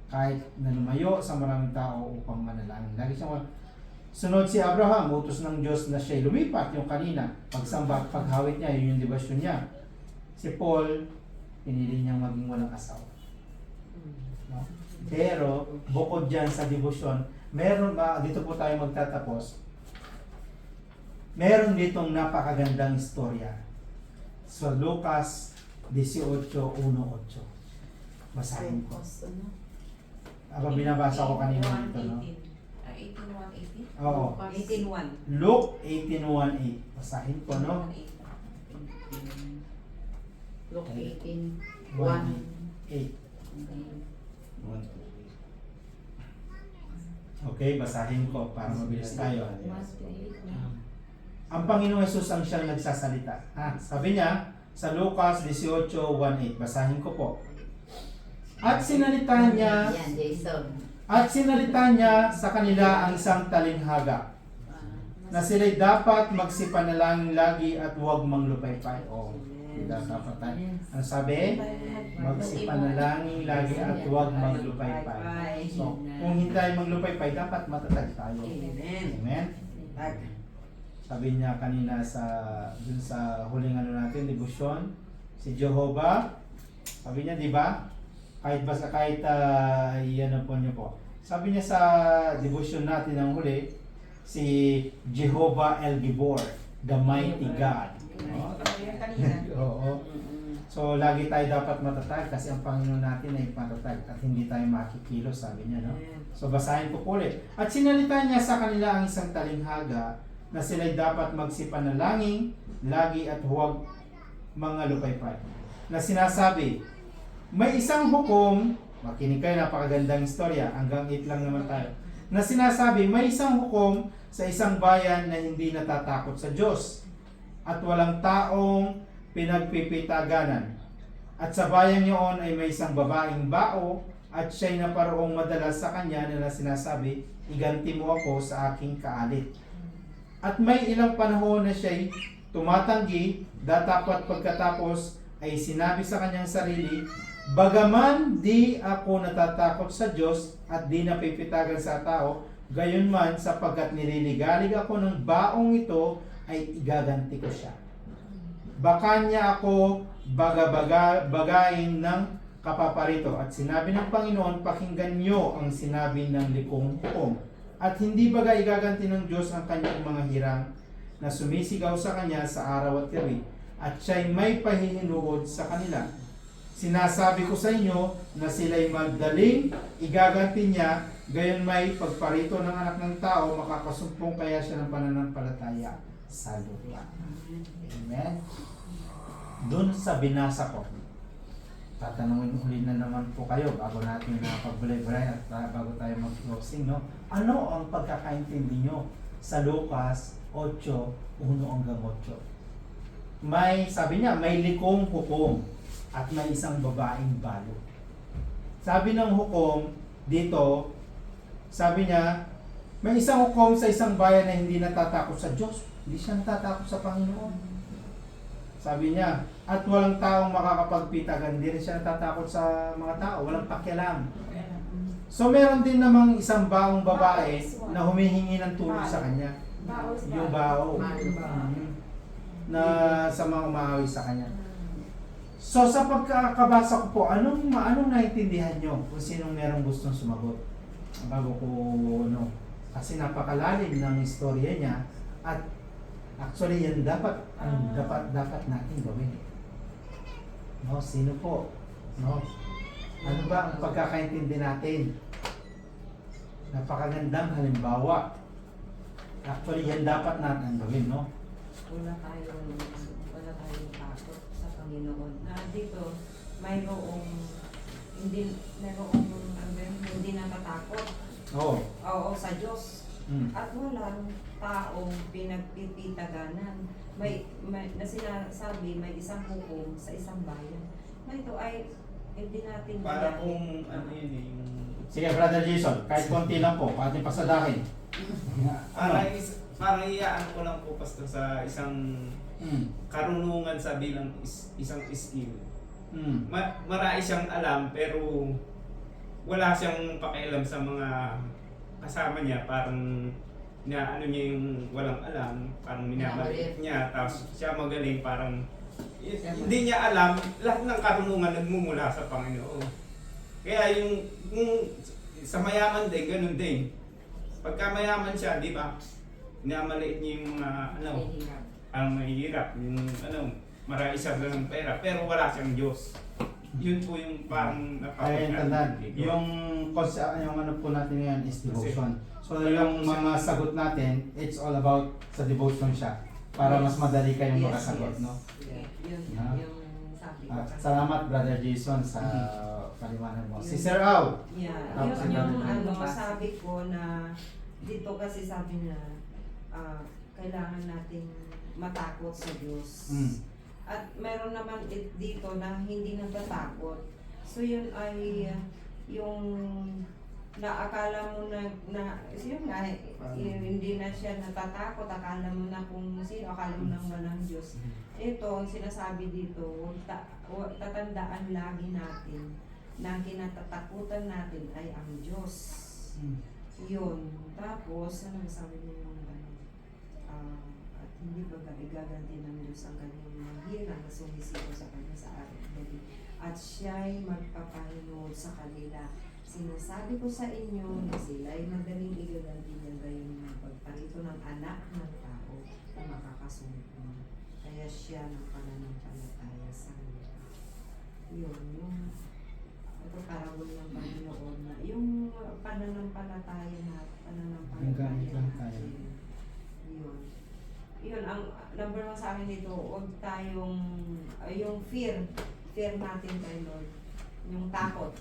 Kahit na lumayo sa maraming tao upang manalangin. Lagi siyang sunod si Abraham, utos ng Diyos na siya lumipat yung kanina. Pagsamba at paghawit niya, yun yung debosyon niya. Si Paul, pinili niyang maging walang asawa. No? Pero, bukod dyan sa debosyon, meron ba, dito po tayo magtatapos, meron ditong napakagandang istorya sa Lucas 18:1-8. Basahin ko. Aba, binabasa ko kanina dito, no? 18:1, 18? Oo. 18-1. Luke 18:1-8. Basahin ko, no? Luke 18. 1:8. Okay, basahin ko para mabilis tayo. Ang Panginoong Hesus ang siyang nagsasalita. Sabi niya sa Lucas 18:1-8. Basahin ko po. At sinalita niya Yan, Jason. sa kanila ang isang talinghaga na sila'y dapat magsipanalangin lagi at huwag manglupaypay. Dapat tayo. Ang sabi? Magsipanalangin lagi at huwag maglupaypay. So, kung hindi tayo maglupaypay, dapat matatag tayo. Amen? Sabi niya kanina dun sa huling natin, debosyon, si Jehovah, sabi niya, di ba? Kahit yan po niyo po. Sabi niya sa devotion natin ng huli, si Jehovah El Gibor, the mighty God. No? Oo. So, lagi tayo dapat matatag kasi ang Panginoon natin ay matatag at hindi tayo makikilos, sabi niya, no? So, basahin ko po ulit. At sinalita niya sa kanila ang isang talinghaga na sila'y dapat magsipanalangin lagi at huwag mga lupaypay. Na sinasabi, may isang hukom, makinig kayo, napakagandang istorya, hanggang 8 lang naman tayo, na sinasabi, may isang hukom sa isang bayan na hindi natatakot sa Diyos at walang taong pinagpipitaganan. At sa bayan niyon ay may isang babaeng bao at siya'y naparoong madalas sa kanya na sinasabi, iganti mo ako sa aking kaalit. At may ilang panahon na siya'y tumatanggi, datapat pagkatapos ay sinabi sa kanyang sarili, bagaman di ako natatakot sa Diyos at di napipitagan sa tao, gayon man sapagkat nililigalig ako ng baong ito, ay igaganti ko siya. Baka niya ako bagayin ng kapaparito. At sinabi ng Panginoon, pakinggan niyo ang sinabi ng likong hukom. At hindi baga igaganti ng Diyos ang kanyang mga hirang na sumisigaw sa kanya sa araw at gabi, at siya'y may pahihinuod sa kanila. Sinasabi ko sa inyo na sila'y magdaling igaganti niya, gayon may pagparito ng anak ng tao, makakasumpong kaya siya ng pananampalataya sa lupa. Amen? Doon sa binasa ko, tatanungin uli na naman po kayo bago natin nakapag-bulay-bulay at bago tayo mag-closing, no? Ano ang pagkakaintindi nyo sa Lucas 8:1-8? Sabi niya, may likong hukom at may isang babaeng balo. Sabi ng hukom dito, sabi niya, may isang hukom sa isang bayan na hindi natatakot sa Diyos. Hindi siya natatakot sa Panginoon. Sabi niya, at walang taong makakapagpitagan. Hindi rin siya natatakot sa mga tao. Walang pakialam. So meron din namang isang baong babae na humihingi ng tulong sa kanya. Yung bao. Na sa mga umahawi sa kanya. So sa pagkakabasa ko po, anong naintindihan nyo kung sinong merong gustong sumagot? Bago ko, kasi napakalalim ng istorya niya at actually yan dapat natin gawin. No, sino po? No. Ano ba ang pagkakaintindi natin? Napakagandang halimbawa. Actually yan dapat natin gawin, no? Wala tayong takot sa Panginoon. Dito, mayroong hindi natatakot. Oo. Oo, sa Diyos. Mm. At walang taong pinagpipitaganan. May na sinasabi, may isang hukom sa isang bayan. Na ito ay hindi natin Para gayahin. kung ano yun eh, yung... Sige, Brother Jason, kahit konti lang po, ating pasadahin. Parang iyaan ko lang po pastor sa isang Mm. karunungan sa bilang isang skill. Mm. Marami siyang alam pero wala siyang pakialam sa mga kasama niya, parang ano niya yung walang alam, parang minamaliit niya, tapos siya magaling, parang hindi niya alam, lahat ng karunungan nagmumula sa Panginoon. Kaya yung sa mayaman din, ganun din. Pagka mayaman siya, di ba, minamaliit niya yung mga ang mahirap, yung marami siya ng pera, pero wala siyang Diyos. Yun po yung parang Ay, tandaan, yung ano po natin ngayon is devotion. So yung mga sagot natin, it's all about sa devotion siya. Para mas madali kayong makasagot, no? Yun, Yeah. yung sabi ko. At salamat, Brother Jason, sa paliwanag mo. Si Sir Au. Yeah, Tapos yun yung ano, sabi ko na dito kasi sabi na kailangan nating matakot sa Diyos. Mm. At meron naman dito na hindi natatakot. So yun ay yung naakala mo na yun nga, hindi na siya natatakot, akala mo na kung sino, akala mo nang walang Diyos. Ito, ang sinasabi dito, tatandaan lagi natin na kinatatakutan natin ay ang Diyos. Yun. Tapos, ano sabi niyo yung at hindi ba igaganti ng Diyos ang kanyang mahina na sumisiko sa kanya sa araw-gabi at siya'y magpapahinood sa kanila. Sinasabi ko sa inyo na sila'y madaling igaganti niya gayon ng pagparito ng anak ng tao na makakasunod mo. Kaya siya ng pananampalataya sa lupa. Yun, yung ito parabol ng Panginoon na yung pananampalataya Hanggang lang tayo. Yun. Yun, ang number one sa akin dito, huwag tayong, yung fear natin kay Lord. Yung takot.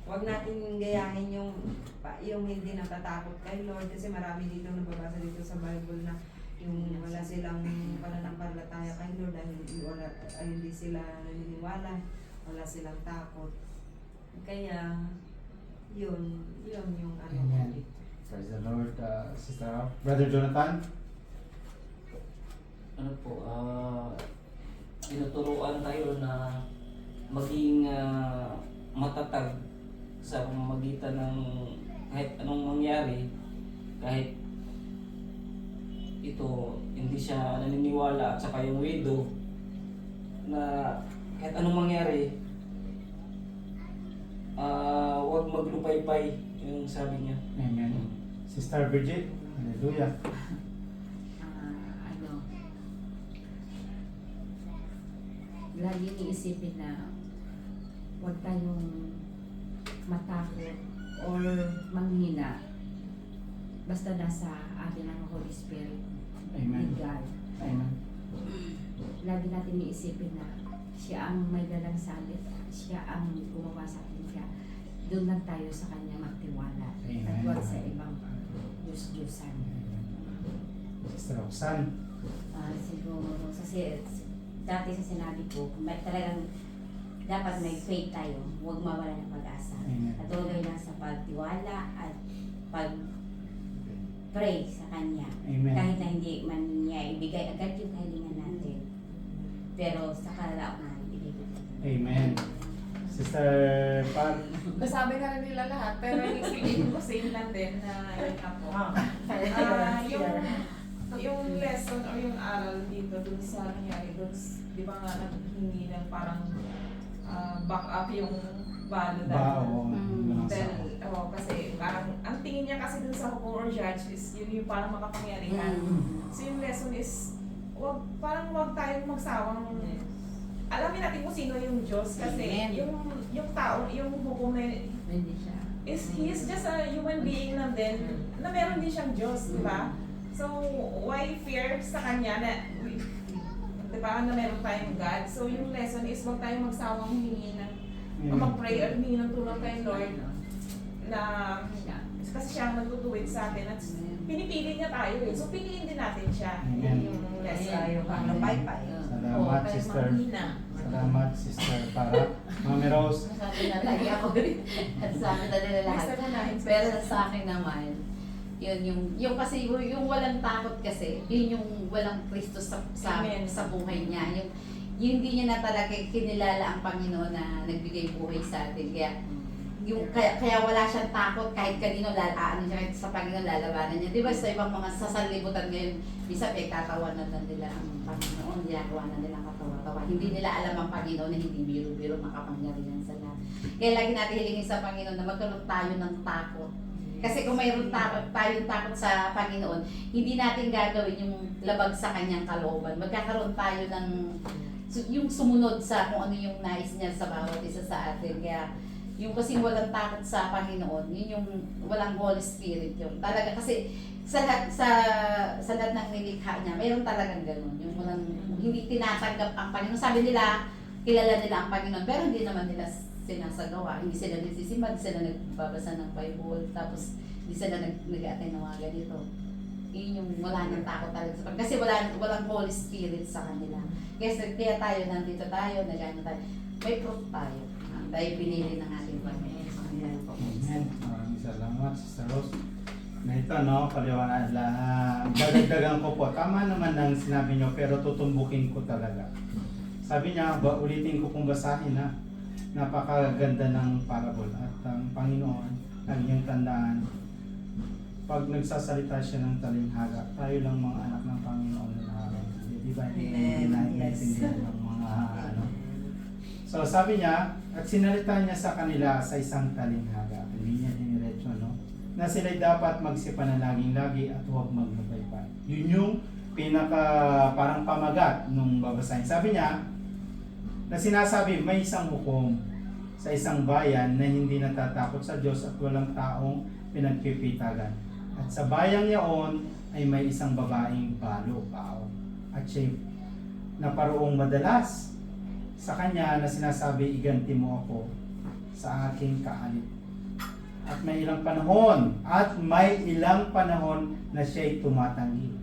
Huwag natin gayahin yung hindi natatakot kay Lord kasi marami dito nababasa dito sa Bible na yung wala silang pananampalataya kay Lord dahil hindi sila naniniwala, wala silang takot. Kaya, yun yung ano. Amen. Praise the Lord. Sister Au. Brother Jonathan? Ano po, tinuturuan tayo na maging matatag sa pamamagitan ng kahit anong mangyari, kahit ito hindi siya naniniwala at saka yung widow na kahit anong mangyari, huwag maglupay-pay yung sabi niya. Amen. Sister Bridget? Hallelujah. Lagi iisipin na huwag tayong matakot or manghina basta nasa atin ang Holy Spirit. Amen. With God. Amen. Lagi natin iisipin na siya ang may dalang salit, siya ang gumawa sa atin, kaya doon lang tayo sa kanya magtiwala Amen. at huwag sa ibang Diyos-Diyosan. Sister Roxanne? Siguro, kasi dati sa sinabi ko, talagang dapat may faith tayo, huwag mawala ng pag-asa. Amen. Patuloy lang sa pagtiwala at pag-pray sa Kanya. Amen. Kahit na hindi man niya ibigay agad yung kahilingan natin. Pero sa kalaunan, ibigay. Amen. Sister Pag? Nasabi na rin nila lahat, pero yung feeling ko same lang din na yun na po. Yung lesson or yung aral dito dun sa nangyari dun, di ba nga naghingi ng parang back up yung value Oo. Mm. kasi parang ang tingin niya kasi dun sa hukom or judge is yun yung parang makapangyarihan. So yung lesson is parang wag tayong magsawang alamin natin kung sino yung Diyos kasi Amen. yung tao, yung hukom na Hindi siya. he is just a human being lang din na meron din siyang Diyos, di ba? So, why fear sa Kanya na, di ba, na meron tayong God? So, yung lesson is huwag tayong magsawang humingi ng mag-pray at humingi ng tulong kay Lord na kasi siya ang nagtutuwid sa atin at pinipili niya tayo eh. So piliin din natin siya. Amen. Yung Yes, lesson. yung ano, paypay. Salamat, sister. Salamat, sister. Para Mami Rose. Sabi na lagi ako rin. At sabi na nila lahat. Basta unahin sa- Pero sa akin naman, yung kasi yung walang takot kasi, yun yung walang Kristo Amen. sa buhay niya. Yung hindi niya na talaga kinilala ang Panginoon na nagbigay buhay sa atin. Kaya wala siyang takot kahit kanino ano siya sa Panginoon lalabanan niya. Di ba sa ibang mga sasanlibutan ngayon, bisa pagkatawanan na nila ang Panginoon, ginagawa na nila ang katawa-tawa. Hindi nila alam ang Panginoon na hindi biro-biro makapangyarihan sa lahat. Kaya lagi natin hilingin sa Panginoon na magkaroon tayo ng takot. Kasi kung mayroon tayong takot sa Panginoon, hindi natin gagawin yung labag sa kanyang kalooban. Magkakaroon tayo ng yung sumunod sa kung ano yung nais niya sa bawat isa sa atin. Kaya yung kasing walang takot sa Panginoon, yun yung walang Holy Spirit yun. Talaga kasi sa lahat ng nilikha niya, mayroon talagang ganun. Yung walang, hindi tinatanggap ang Panginoon. Sabi nila, kilala nila ang Panginoon, pero hindi naman nila sinasagawa. Hindi sila nagsisimba, hindi sila nagbabasa ng Bible, tapos hindi sila nag-attend ng mga ganito. Yun yung wala nang takot talaga sa Panginoon. Kasi walang Holy Spirit sa kanila. Kaya tayo, nandito tayo, nagano tayo. May proof tayo. Tayo pinili ng ating Panginoon. Amen. Maraming salamat, Sister Rose. Na ito, no, paliwanag lang. Dadagdagan ko po. Tama naman ang sinabi nyo, pero tutumbukin ko talaga. Sabi niya, ulitin ko kung basahin na. Napakaganda ng parable. At ang Panginoon, ang iyong tandaan, pag nagsasalita siya ng talinghaga, tayo lang mga anak ng Panginoon na nakakalimutan. Di ba? Hindi naintindihan ng mga ano. So sabi niya, at sinalita niya sa kanila sa isang talinghaga, hindi niya diniretso, no? Na sila'y dapat magsipanalangin lagi at huwag maglubaypay. Yun yung pinaka parang pamagat nung babasahin. Sabi niya, na sinasabi may isang hukom sa isang bayan na hindi natatakot sa Diyos at walang taong pinagpipitagan. At sa bayang yaon ay may isang babaeng balo, at siya naparoong madalas sa kanya na sinasabi, iganti mo ako sa aking kaalit. At may ilang panahon na siya'y tumatanggi.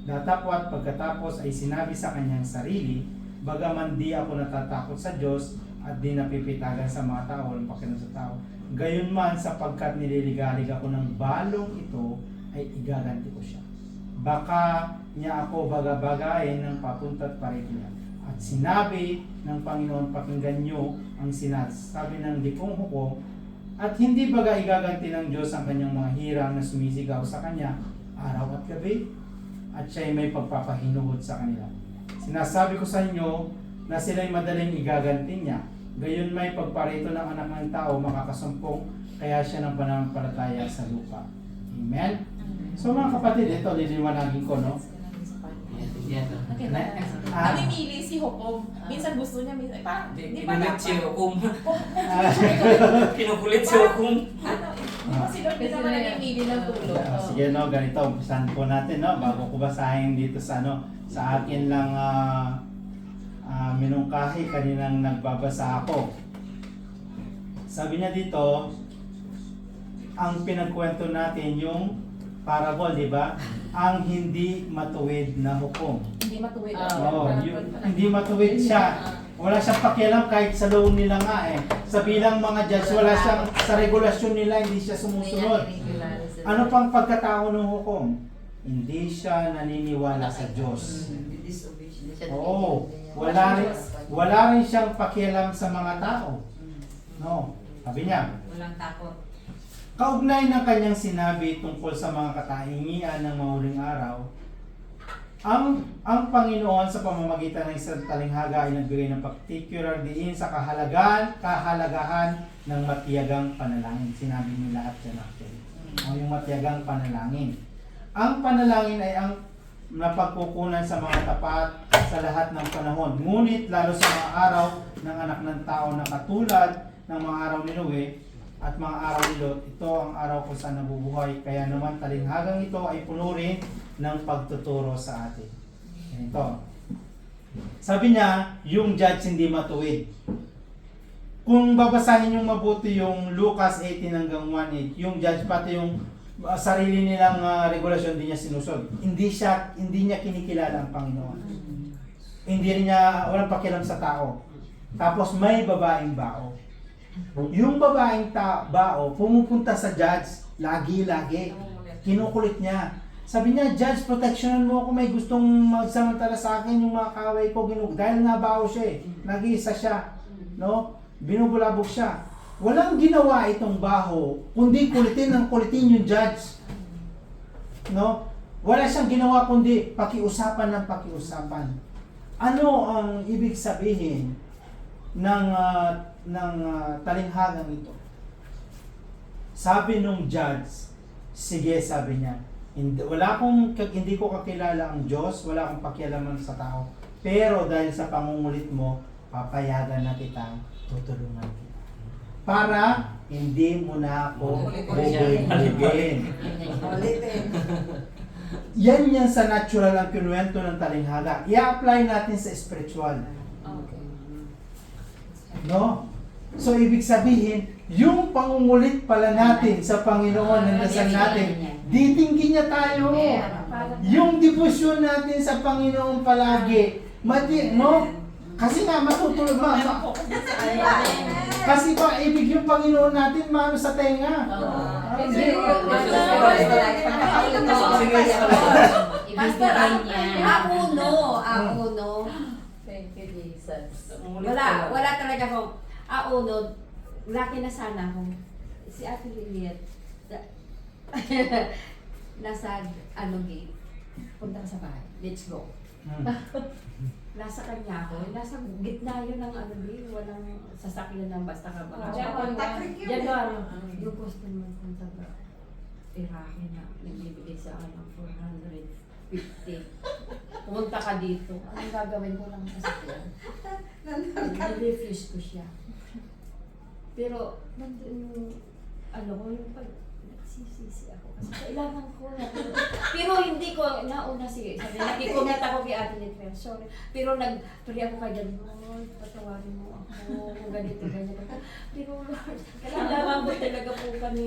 Datapwat pagkatapos ay sinabi sa kanyang sarili, bagaman di ako natatakot sa Diyos at di napipitagan sa mga tao, walang pakialam sa tao, gayon man sapagkat nililigalig ako ng balong ito, ay igaganti ko siya. Baka niya ako bagabagayin ng papunta't parito niya. At sinabi ng Panginoon, pakinggan niyo ang sinasabi ng likong hukom, at hindi baga igaganti ng Diyos ang kanyang mga hirang na sumisigaw sa kanya araw at gabi, at siya'y may pagpapahinuhod sa kanila. Sinasabi ko sa inyo na sila'y madaling igaganti niya. Gayon may pagparito ng anak ng tao makakasumpong, kaya siya ng pananampalataya sa lupa. Amen? So mga kapatid, ito liliwanagin ko, no? Namimili si Hokom. Minsan gusto niya, minsan, parang, di ba Kinulit si Hukom. dapat? Kinukulit si Hukom. Ano, di ba si Lord din naman namimili ng tulong? Sige, no, ganito, umpisahan po natin, no? Bago ko basahin dito sa akin lang minungkahi, kaninang nagbabasa ako. Sabi niya dito, ang pinagkwento natin yung parable, di ba? Ang hindi matuwid na hukom. Hindi matuwid. Hindi matuwid siya. Wala siyang pakialam kahit sa law nila nga eh. Sa bilang mga judge, wala siyang, sa regulasyon nila, hindi siya sumusunod. Ano pang pagkatao ng hukom? Hindi siya naniniwala sa Diyos. Oo. Wala rin siyang pakialam sa mga tao. No. Sabi niya, Walang takot. kaugnay ng kanyang sinabi tungkol sa mga katahingian ng mahuling araw, ang Panginoon sa pamamagitan ng isang talinghaga ay nagbigay ng particular diin sa kahalagahan ng matiyagang panalangin. Sinabi niyo lahat yan actually. Yung matiyagang panalangin. Ang panalangin ay ang napagkukunan sa mga tapat sa lahat ng panahon. Ngunit lalo sa mga araw ng anak ng tao na katulad ng mga araw ni Noe at mga araw ni Lot, ito ang araw kung saan nabubuhay. Kaya naman talinghagang ito ay puno rin ng pagtuturo sa atin. Ito. Sabi niya, yung judge hindi matuwid. kung babasahin yung mabuti yung Lucas 18 hanggang 1:8, yung judge pati yung sarili nilang regulasyon hindi niya sinusod. Hindi niya kinikilala ang Panginoon. Hindi rin niya, walang pakialam sa tao. Tapos may babaeng bao. Yung babaeng bao, pumupunta sa judge, lagi. Kinukulit niya. Sabi niya, Judge, protectionan mo ako, may gustong magsamantala sa akin, yung mga kaway ko, dahil nga bao siya eh. Nag-iisa siya. No? Binubulabog siya. Walang ginawa itong baho, kundi kulitin yung judge. No? Wala siyang ginawa kundi pakiusapan ng pakiusapan. Ano ang ibig sabihin ng talinghagang ito? Sabi nung judge, sige, sabi niya, hindi ko kakilala ang Diyos, wala akong pakialaman sa tao. Pero dahil sa pangungulit mo, papayagan na kitang tutulungan kita. Para hindi mo na ako bubuhay-buhayin. Ulitin. Yan sa natural ang kinuwento ng talinghaga. I-apply natin sa spiritual. No? So, ibig sabihin, yung pangungulit pala natin sa Panginoon na dasal natin, ditinggin niya tayo. Yung debosyon natin sa Panginoon palagi, no? Kasi nga matutulog, kasi ba, ibig yung Panginoon natin, maano sa tenga. Ako no. Thank you, Jesus. Wala talaga akong uno, laki na sana ako. Si Ate Liliet, nasa gate, punta ka sa bahay, let's go. Nasa kanya ako, nasa gitna yun ng walang sasakyan ng basta ka ba. Diyan ba, yung customer kong taga Iraqi na nagbibigay sa akin ng 450. Pumunta ka dito, anong gagawin ko lang sasakyan? I-refuse ko siya. Pero, nandun yung, yung nagsisisi ako kasi kailangan ko na. Pero hindi ko, nauna sige, sabi, nakikoment ako kay Ate Litwell, sorry. Pero nagtuloy ako kay God, Lord, patawarin mo ako, kung ganito, ganyan. Pero Lord, kailangan ko talaga po kami.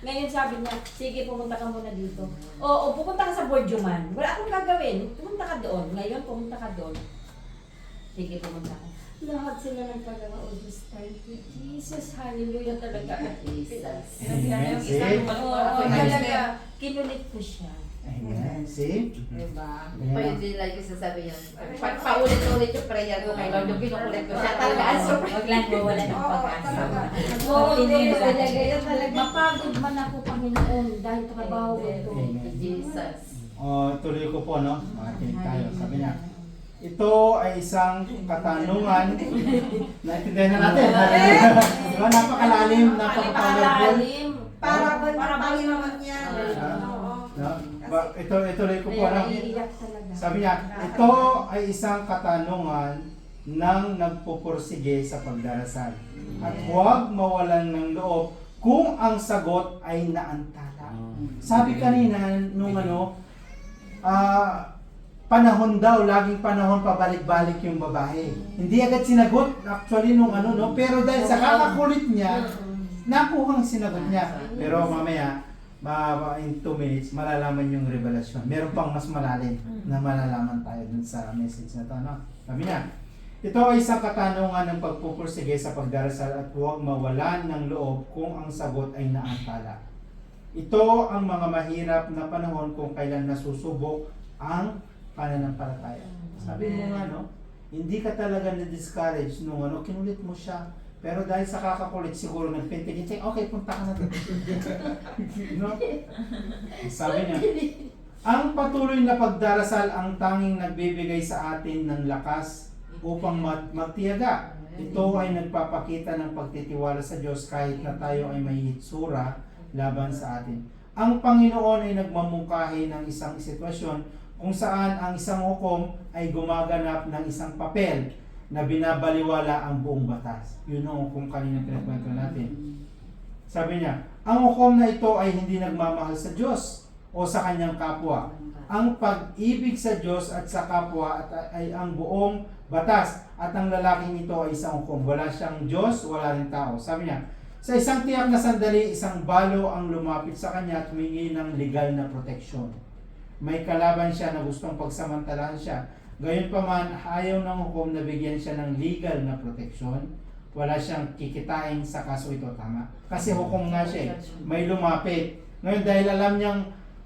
Ngayon sabi niya, sige, pumunta ka muna dito. O pupunta ka sa Borjuman, wala akong gagawin, pumunta ka doon. Ngayon, pumunta ka doon. Sige, pumunta ka. Lahat sila nagpagawa, just thank you, Jesus, hallelujah talaga. Jesus. Amen. See? Talaga, kinulit ko siya. Amen. See? Diba? Pa yun din like yung sasabi yun. Paulit-ulit yung prayer ko kay Lord, yung kinukulit ko siya. Talaga, Wag lang mawala ng pag-asa. Mapagod man ako, Panginoon, dahil trabaho ko ito. Jesus. Tuloy ko po, no? Makikinig tayo. Sabi niya, ito ay isang katanungan. Naintindihan na natin. Diba? Napakalalim, napaka-powerful. Para Panginoon yan. No? Ituloy ko po. No? Naiiyak talaga. Sabi niya, ito ay isang katanungan ng nagpupursige sa pagdarasal. At huwag mawalan ng loob kung ang sagot ay naantala. Sabi kanina, nung panahon daw, laging panahon pabalik-balik yung babae. Hindi agad sinagot, actually, nung pero dahil sa kakakulit niya, nakuhang sinagot niya. Pero mamaya, in 2 minutes, malalaman yung revelasyon. Meron pang mas malalim na malalaman tayo dun sa message na to. No? Sabi niya, ito ay isang katanungan ng pagpupursige sa pagdarasal at huwag mawalan ng loob kung ang sagot ay naantala. Ito ang mga mahirap na panahon kung kailan nasusubok ang pananampalataya. Sabi mo nga, hindi ka talaga na-discourage nung kinulit mo siya. Pero dahil sa kakakulit, siguro nagpintigin, okay, punta ka na doon. No? Sabi niya, ang patuloy na pagdarasal ang tanging nagbibigay sa atin ng lakas upang magtiyaga. Ito ay nagpapakita ng pagtitiwala sa Diyos kahit na tayo ay may hitsura laban sa atin. Ang Panginoon ay nagmamungkahi ng isang sitwasyon kung saan ang isang hukom ay gumaganap ng isang papel na binabaliwala ang buong batas. Yun ang hukom kanina pinakwento natin. Sabi niya, ang hukom na ito ay hindi nagmamahal sa Diyos o sa kanyang kapwa. Ang pag-ibig sa Diyos at sa kapwa ay ang buong batas at ang lalaking ito ay isang hukom. Wala siyang Diyos, wala rin tao. Sabi niya, sa isang tiyak na sandali, isang balo ang lumapit sa kanya at humingi ng legal na proteksyon. May kalaban siya na gustong pagsamantalahan siya. Gayunpaman, ayaw ng hukom na bigyan siya ng legal na proteksyon. Wala siyang kikitain sa kaso ito, tama. Kasi hukom nga siya, may lumapit. Ngayon dahil alam niyang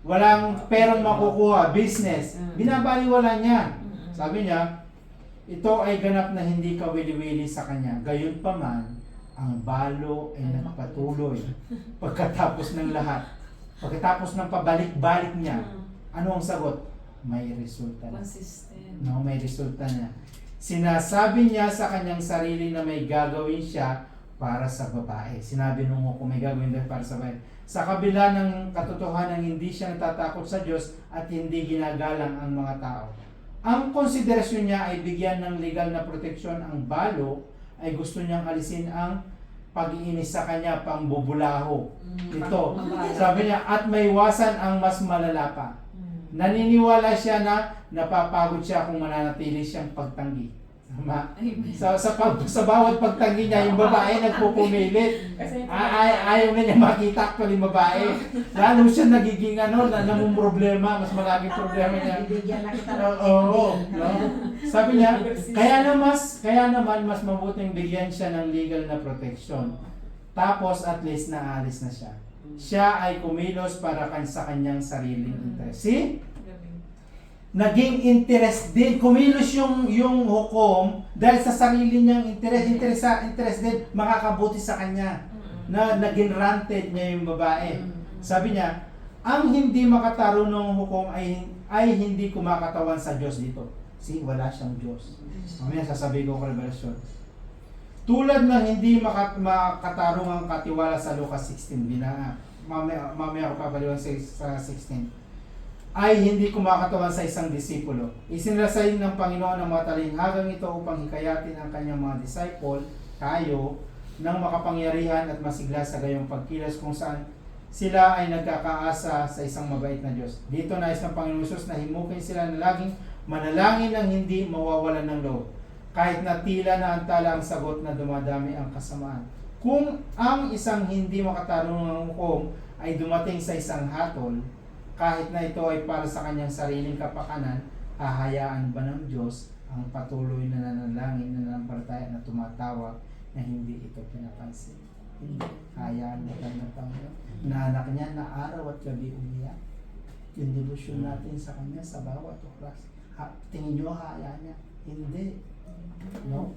walang perang makukuha, business, binabaliwala niya. Sabi niya, ito ay ganap na hindi kawili-wili sa kanya. Gayunpaman, ang balo ay nagpatuloy pagkatapos ng lahat. Pagkatapos ng pabalik-balik niya, ano ang sagot? May resulta na. Consistent. No, may resulta niya. Sinasabi niya sa kanyang sarili na may gagawin siya para sa babae. Sinabi nung kung may gagawin daw para sa babae. Sa kabila ng katotohanan, hindi siya natatakot sa Diyos at hindi ginagalang ang mga tao. Ang konsiderasyon niya ay bigyan ng legal na proteksyon ang balo, ay gusto niyang alisin ang pag-iinis sa kanya, pangbubulaho. Ito, sabi niya, at may iwasan ang mas malala pa. Naniniwala siya na napapagod siya kung mananatili siyang pagtanggi. Tama. Sa bawat pagtanggi niya, yung babae nagpupumilit. Ayaw na niya makita actually yung babae. Lalo siya nagiging namumroblema, mas maraming problema niya. Bibigyan na kita Oo. No? Sabi niya, kaya naman mas mabuting bigyan siya ng legal na protection. Tapos at least naalis na siya. Siya ay kumilos para sa kanyang sariling interest. See? Naging interest din. Kumilos yung hukom dahil sa sarili niyang interest din makakabuti sa kanya. Na naging ranted niya yung babae. Sabi niya, ang hindi makatarunong hukom ay hindi kumakatawan sa Diyos dito. See, wala siyang Diyos. Mamaya sasabihin ko ang revelasyon. Tulad ng hindi makatarong ang katiwala sa Lucas 16, mamaya ko papaliwan sa 16, ay hindi kumakatawan sa isang disipulo. Isinalasayin ng Panginoon ang mga talinghagang ito upang hikayatin ang kanyang mga disciple, tayo, ng makapangyarihan at masigla sa gayong pagkilos kung saan sila ay nagkakaasa sa isang mabait na Diyos. Dito nais ng Panginoon Jesus na himukin sila na laging manalangin ng hindi mawawalan ng loob. Kahit na tila na antala ang sagot na dumadami ang kasamaan. Kung ang isang hindi makatarungang hukom ay dumating sa isang hatol, kahit na ito ay para sa kanyang sariling kapakanan, hahayaan ba ng Diyos ang patuloy na nanalangin na nanampalataya na tumatawag na hindi ito pinapansin? Hindi. Hayaan mo lang ng Panginoon. Na anak niya na araw at gabi umiyak. Yung devotion natin sa kanya sa bawat oras. Tingin nyo hayaan niya? Hindi. No?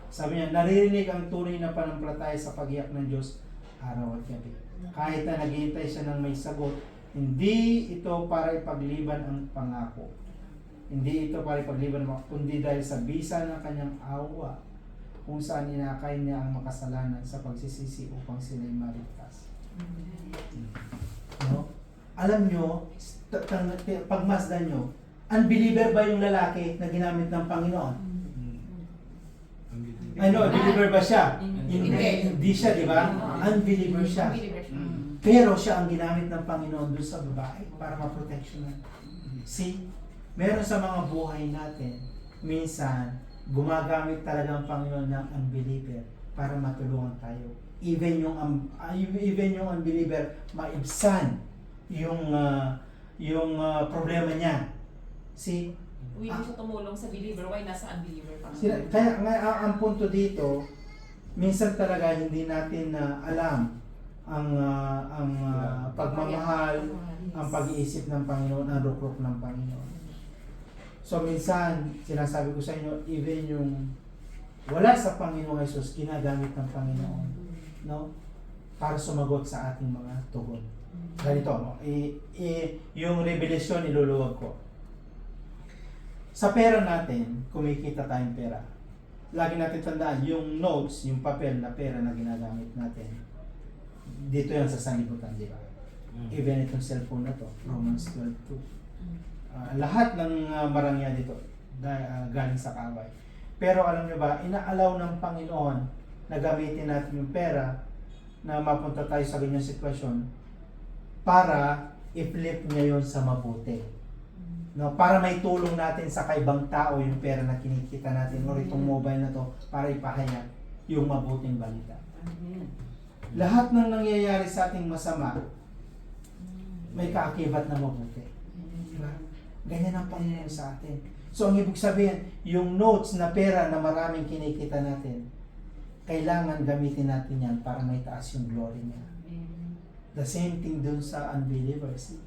Sabi niya, naririnig ang tunay na panampalataya sa pag-iyak ng Diyos araw at gabi. Kahit na naghihintay siya ng may sagot, hindi ito para ipagliban ang pangako. Hindi ito para ipagliban ang pangako, kundi dahil sa bisa ng kanyang awa kung saan inakay niya ang makasalanan sa pagsisisi upang sila'y maligtas. No? Alam nyo, pagmasdan nyo, unbeliever ba yung lalaki na ginamit ng Panginoon? Ano, believer ba siya? Hindi siya, di ba? Unbeliever siya. Pero siya ang ginamit ng Panginoon doon sa babae para ma-protectionan. See, meron sa mga buhay natin, minsan, gumagamit talaga ang Panginoon ng unbeliever para matulungan tayo. Even yung unbeliever, maibsan yung problema niya. See, Willing siya tumulong sa believer, why nasa unbeliever pa? kaya nga ang punto dito, minsan talaga hindi natin alam ang pagmamahal, ang pag-iisip ng Panginoon, ang rukrok ng Panginoon. So minsan, sinasabi ko sa inyo, even yung wala sa Panginoon Jesus, ginagamit ng Panginoon, no? Para sumagot sa ating mga tugon. Ganito, no? Yung revelation, iluluwag ko. Sa pera natin, kumikita tayong pera. Lagi natin tandaan, yung notes, yung papel na pera na ginagamit natin, dito yan sa sanlibutan, di ba? Even itong cellphone na to, Romans 12:2. Lahat ng marangya dito, galing sa kaaway. Pero alam nyo ba, inaalaw ng Panginoon na gamitin natin yung pera na mapunta tayo sa ganyang sitwasyon para i-flip niya yun sa mabuti. No, para may tulong natin sa kaibang tao yung pera na kinikita natin or itong mobile na to para ipahayag yung mabuting balita. Lahat ng nangyayari sa ating masama, may kaakibat na mabuti. Diba? Ganyan ang Panginoon sa atin. So ang ibig sabihin, yung notes na pera na maraming kinikita natin, kailangan gamitin natin yan para may taas yung glory niya. The same thing dun sa unbelievers.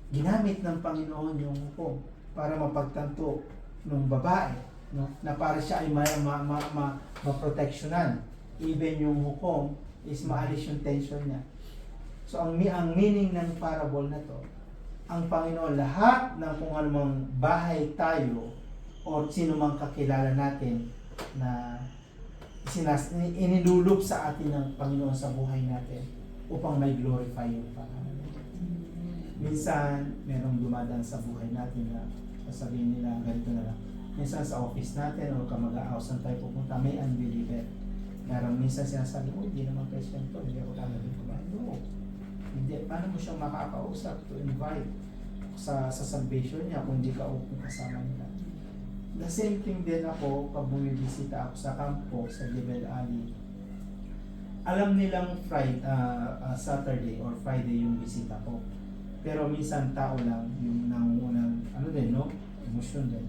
Ginamit ng Panginoon yung hukom para mapagtanto ng babae, no? Na para siya ay maproteksyonan. Even yung hukom is maalis yung tension niya. So ang meaning ng parable na to, ang Panginoon lahat ng kung anumang bahay tayo o sino mang kakilala natin na inilulup sa atin ng Panginoon sa buhay natin upang may glorify yung Panginoon. Minsan, merong dumadaan sa buhay natin na sasabihin nila, ganito na lang. Minsan sa office natin o kamag-a-house tayo pupunta, may unbeliever. Merong minsan sinasabi, hindi naman Christian to, hindi ako gagawin kumain. No. Hindi. Paano mo siyang makakausap to invite sa salvation niya kung hindi ka open kasama nila? The same thing din ako pag bumibisita ako sa kampo, sa Jebel Ali. Alam nilang Saturday or Friday yung bisita ko. Pero minsan tao lang yung nangungunang emosyon din.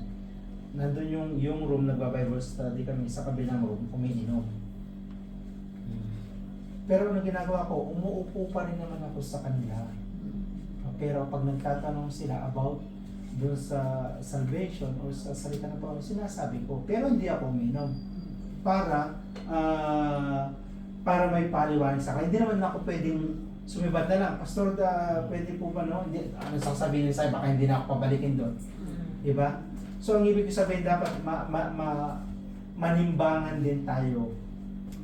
Nandun yung room, nagba-Bible study kami sa kabilang room, umiinom. Pero ano ginagawa ko, umuupo pa rin naman ako sa kanila. Pero pag nagtatanong sila about doon sa salvation or sa salita ng Panginoon, sinasabi ko. Pero hindi ako uminom. Para may paliwanag sa akin. Hindi naman ako pwedeng sumibat na lang. Pastor, pwede po ba Hindi, ano sasabihin sa baka hindi na ako pabalikin doon. Diba? So ang ibig sabihin dapat manimbangan din tayo.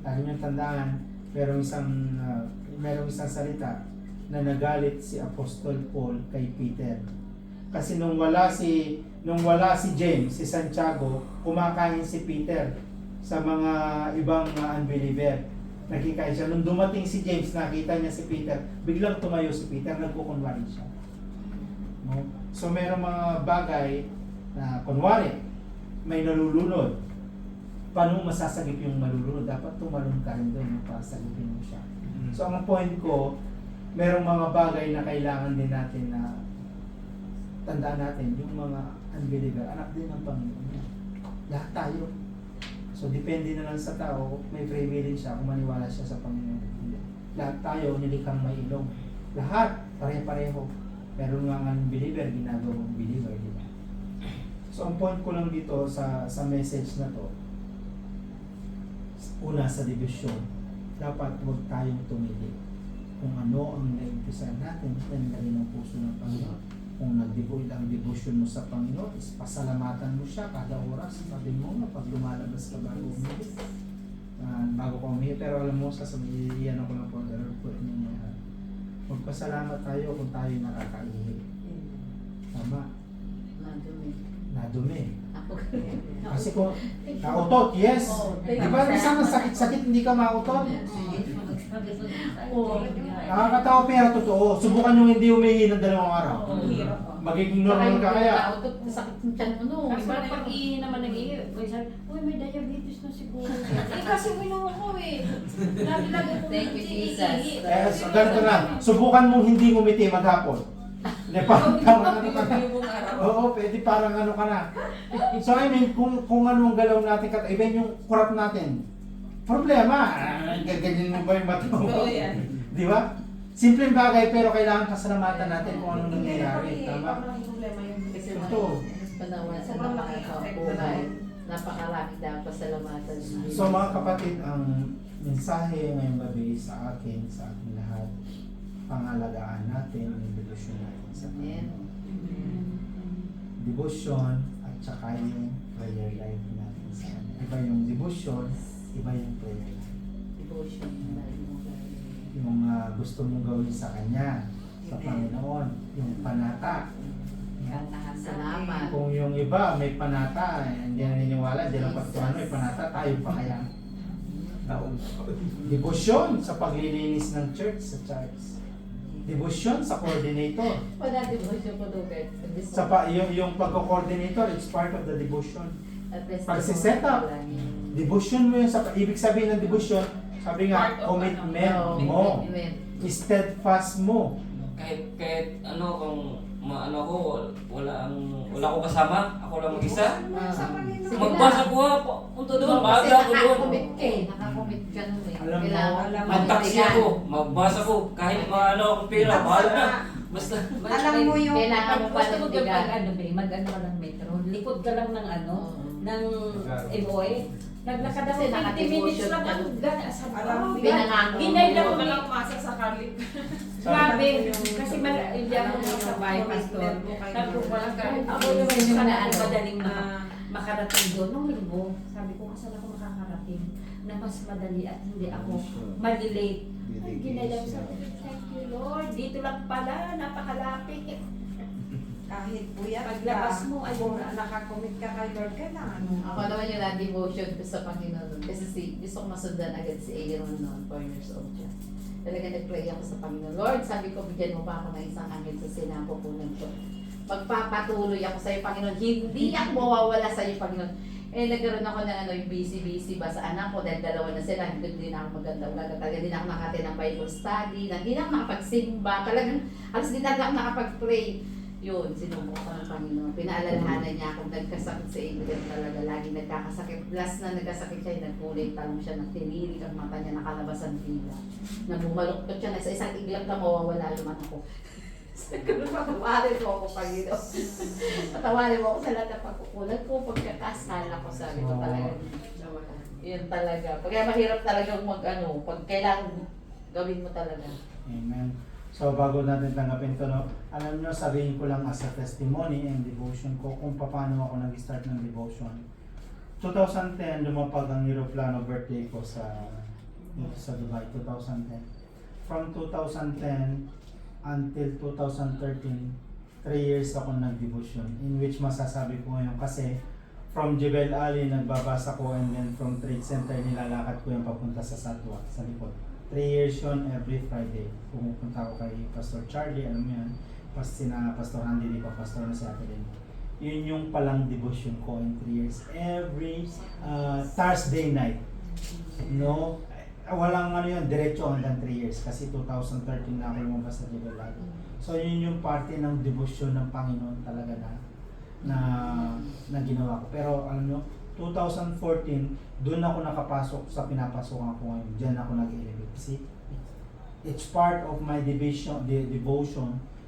Lagi niyong tandaan, merong isang salita na nagalit si Apostol Paul kay Peter. Kasi nung wala si James, si Santiago, kumakain si Peter sa mga ibang unbeliever. Nakikain siya. Nung dumating si James, nakita niya si Peter, biglang tumayo si Peter, nagkukunwari siya. No? So merong mga bagay na kunwari, may nalulunod. Paano masasagip yung malulunod? Dapat tumalon ka rin doon para sagipin mo siya. So ang point ko, merong mga bagay na kailangan din natin na tandaan natin, yung mga unbeliever, anak din ng Panginoon. Lahat tayo. So depende na lang sa tao, may free will siya kung maniwala siya sa Panginoon. Lahat tayo nilikhang may ilong. Lahat, pare-pareho. Pero nga ang believer, ginagawang believer, di ba? So ang point ko lang dito sa message na to, una sa division, dapat huwag tayong tumigil. Kung ano ang naimpisa natin, yan rin ang puso ng Panginoon. Kung nag-devote ang devotion mo sa Panginoon, is pasalamatan mo siya kada oras. Sabi mo na pag lumalabas ka bago umihi. Bago ka umihi. Pero alam mo, sasabihin ako ng Father, put niyo mo yan. Magpasalamat tayo kung tayo nakakaihi. Tama. Nadumi. Kasi kung nautot, yes. Di ba isang sakit-sakit hindi ka mautot? Nakakatawa pero totoo. Subukan yung hindi umihi ng 2 araw. Magiging normal ka kaya. Sakit ng tiyan mo no. Kasi pag ihi naman nag-ihi, may diabetes na siguro. Kasi uminom ako Lagi-lagi ko Thank you, Jesus. Yes, ganito lang. Subukan mong hindi ngumiti maghapon. Parang ano ka na. Oo, pwede parang ano ka na. So I mean, kung anong galaw natin, even yung kurap natin, problema. Ganyan mo ba yung mata mo? Di ba? Simpleng bagay pero kailangan pasalamatan natin kung anong nangyayari. Tama? Ito. Panawan sa mga buhay. Napakarami dapat pasalamatan. So mga kapatid, ang mensahe ngayong gabi sa akin, sa ating lahat, pangalagaan natin yung devotion natin sa Panginoon. Devotion at saka yung prayer life natin sa Kanya. Iba yung devotion, iba yung prayer life. Devotion. Yung gusto mong gawin sa Kanya, sa Panginoon, yung panata. Salamat. Kung yung iba may panata, hindi na niniwala, di lang pagtuano, may panata, tayo pa kaya. Devotion sa paglilinis ng church, sa church. Devotion sa coordinator. Wala devotion ko doon kahit Yung pagko-coordinator, it's part of the devotion. at least Pagsiset up. Devotion mo yun sa ibig sabihin ng devotion, sabi nga, Part of commitment Oo, mo, commitment. steadfast mo. Kahit ano kung maano ko, wala ko kasama, ako lang mag-isa. Sa Panginoon. Magbasa ko ha, punta doon, Kasi maaga ako doon. nakakommit ka eh. Nakakommit ka nun eh. Alam mo, Kailangan Mag-taxi ako, magbasa ko, kahit maano akong pera, bahala na. Basta, Alam mo yung kailangan mo pa Gusto mo ng mag ano ba, mag-ano ka ng metro, likod ka lang ng ano, ng MOA. Naglakad ako Kasi 20 minutes naka-devotion lang ka. ako gana sa Alam mo, Pinangako. Hinay lang Huwag ka ako. lang umasa sa Carly. Grabe, kasi hindi ako nakasabay, pastor. Nagpupala ka. Ako yung sana ano madaling makarating doon. Nung linggo, sabi ko, saan ako makakarating na mas madali at hindi ako malilate. Ay, ginalaw sa thank you Lord. Dito lang pala, napakalapit. kahit buyat Paglabas mo, ay, kung nakakommit ka kay Lord ka na, ano. Ako naman yung na-devotion ko sa Panginoon. Kasi gusto ko masundan agad si Aaron noon, 4 years old siya. Talaga nag-pray ako sa Panginoon. Lord, sabi ko, bigyan mo pa ako ng isang angel sa sinapupunan ko. Magpapatuloy ako sa iyo, Panginoon. Hindi ako mawawala sa iyo, Panginoon. Eh, nagkaroon ako ng yung busy ba sa anak ko dahil dalawa na sila. Hindi na ako maganda umaga. Talaga hindi na ako nakati ng Bible study. Hindi na ako nakapagsimba. Talagang halos hindi na ako nakapag-pray. Yun, sinubok ko ng Panginoon. Pinaalalahanan niya akong nagkasakit sa Adrian talaga. Lagi nagkakasakit. Last na nagkasakit siya, nagkulay talong siya, nagtilirik ang mata niya, nakalabas ang pila. Nabumaluktot siya na sa isang iglap na mawawala naman ako. Ganun, patawarin mo ako, Panginoon. Patawarin mo ako sa lahat ng pagkukulat ko, pagkakasala ko, sabi ko talaga. Yun talaga. Kaya mahirap talagang pag kailangan gawin mo talaga. Amen. So bago natin tanggapin ito, no, alam nyo, sabihin ko lang as a testimony and devotion ko kung paano ako nag-start ng devotion. 2010, lumapag ang aeroplano birthday ko sa Dubai, 2010. From 2010 until 2013, 3 years ako nag-devotion, in which masasabi ko ngayon kasi from Jebel Ali nagbabasa ko, and then from Trade Center nilalakad ko yung papunta sa Satwa, sa likod. 3 years yun, every Friday. Pumupunta ako kay Pastor Charlie, alam mo yan, Pastor Andy, di pa pastor na si Ate Lynn. Yun yung palang devotion ko in 3 years. Every Thursday night. No? Walang ano yun, diretso hanggang 3 years. Kasi 2013 na ako lumabas sa Jebel Ali. So yun yung parte ng devotion ng Panginoon talaga na ginawa ko. Pero alam nyo, 2014, doon ako nakapasok sa pinapasokan ko ngayon. Diyan ako nag-elevate. See? It's part of my devotion,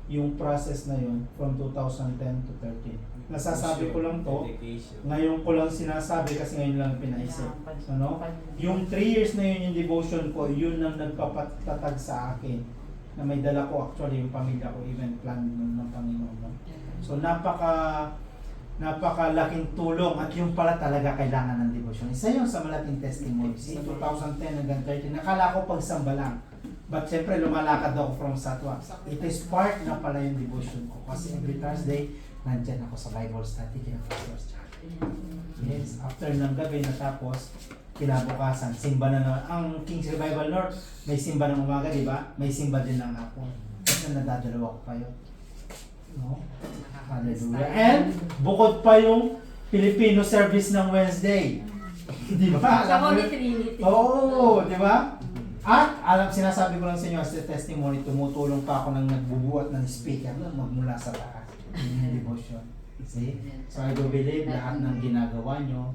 yung process na yun from 2010 to 13. Nasasabi ko lang to, Dedication. ngayon ko lang sinasabi kasi ngayon lang pinaisip. Ano? Yung 3 years na yun yung devotion ko, yun ang nagpapatatag sa akin na may dala ko actually yung pamilya ko, even plan ng Panginoon. No? So napakalaking tulong at yung pala talaga kailangan ng devotion. Isa yun sa malaking testimony. Sa 2010 hanggang 13, nakala ko pagsamba lang. But syempre lumalakad ako from Satwa. It is part na pala yung devotion ko. Kasi every Thursday, nandyan ako sa Bible study kina Pastor Charlie. Yes, after ng gabi natapos, kinabukasan, simba na naman. Ang King's Revival North, may simba ng umaga, di ba? May simba din ng hapon. Kasi nadadalawa ko pa yun. No? Hallelujah. And bukod pa yung Filipino service ng Wednesday. Di ba? Sa Holy Trinity. Oo, di ba? At sinasabi ko lang sa inyo as a testimony, tumutulong pa ako ng nagbubuhat ng speaker na magmula sa taas. Yung devotion. See? So I do believe lahat ng ginagawa nyo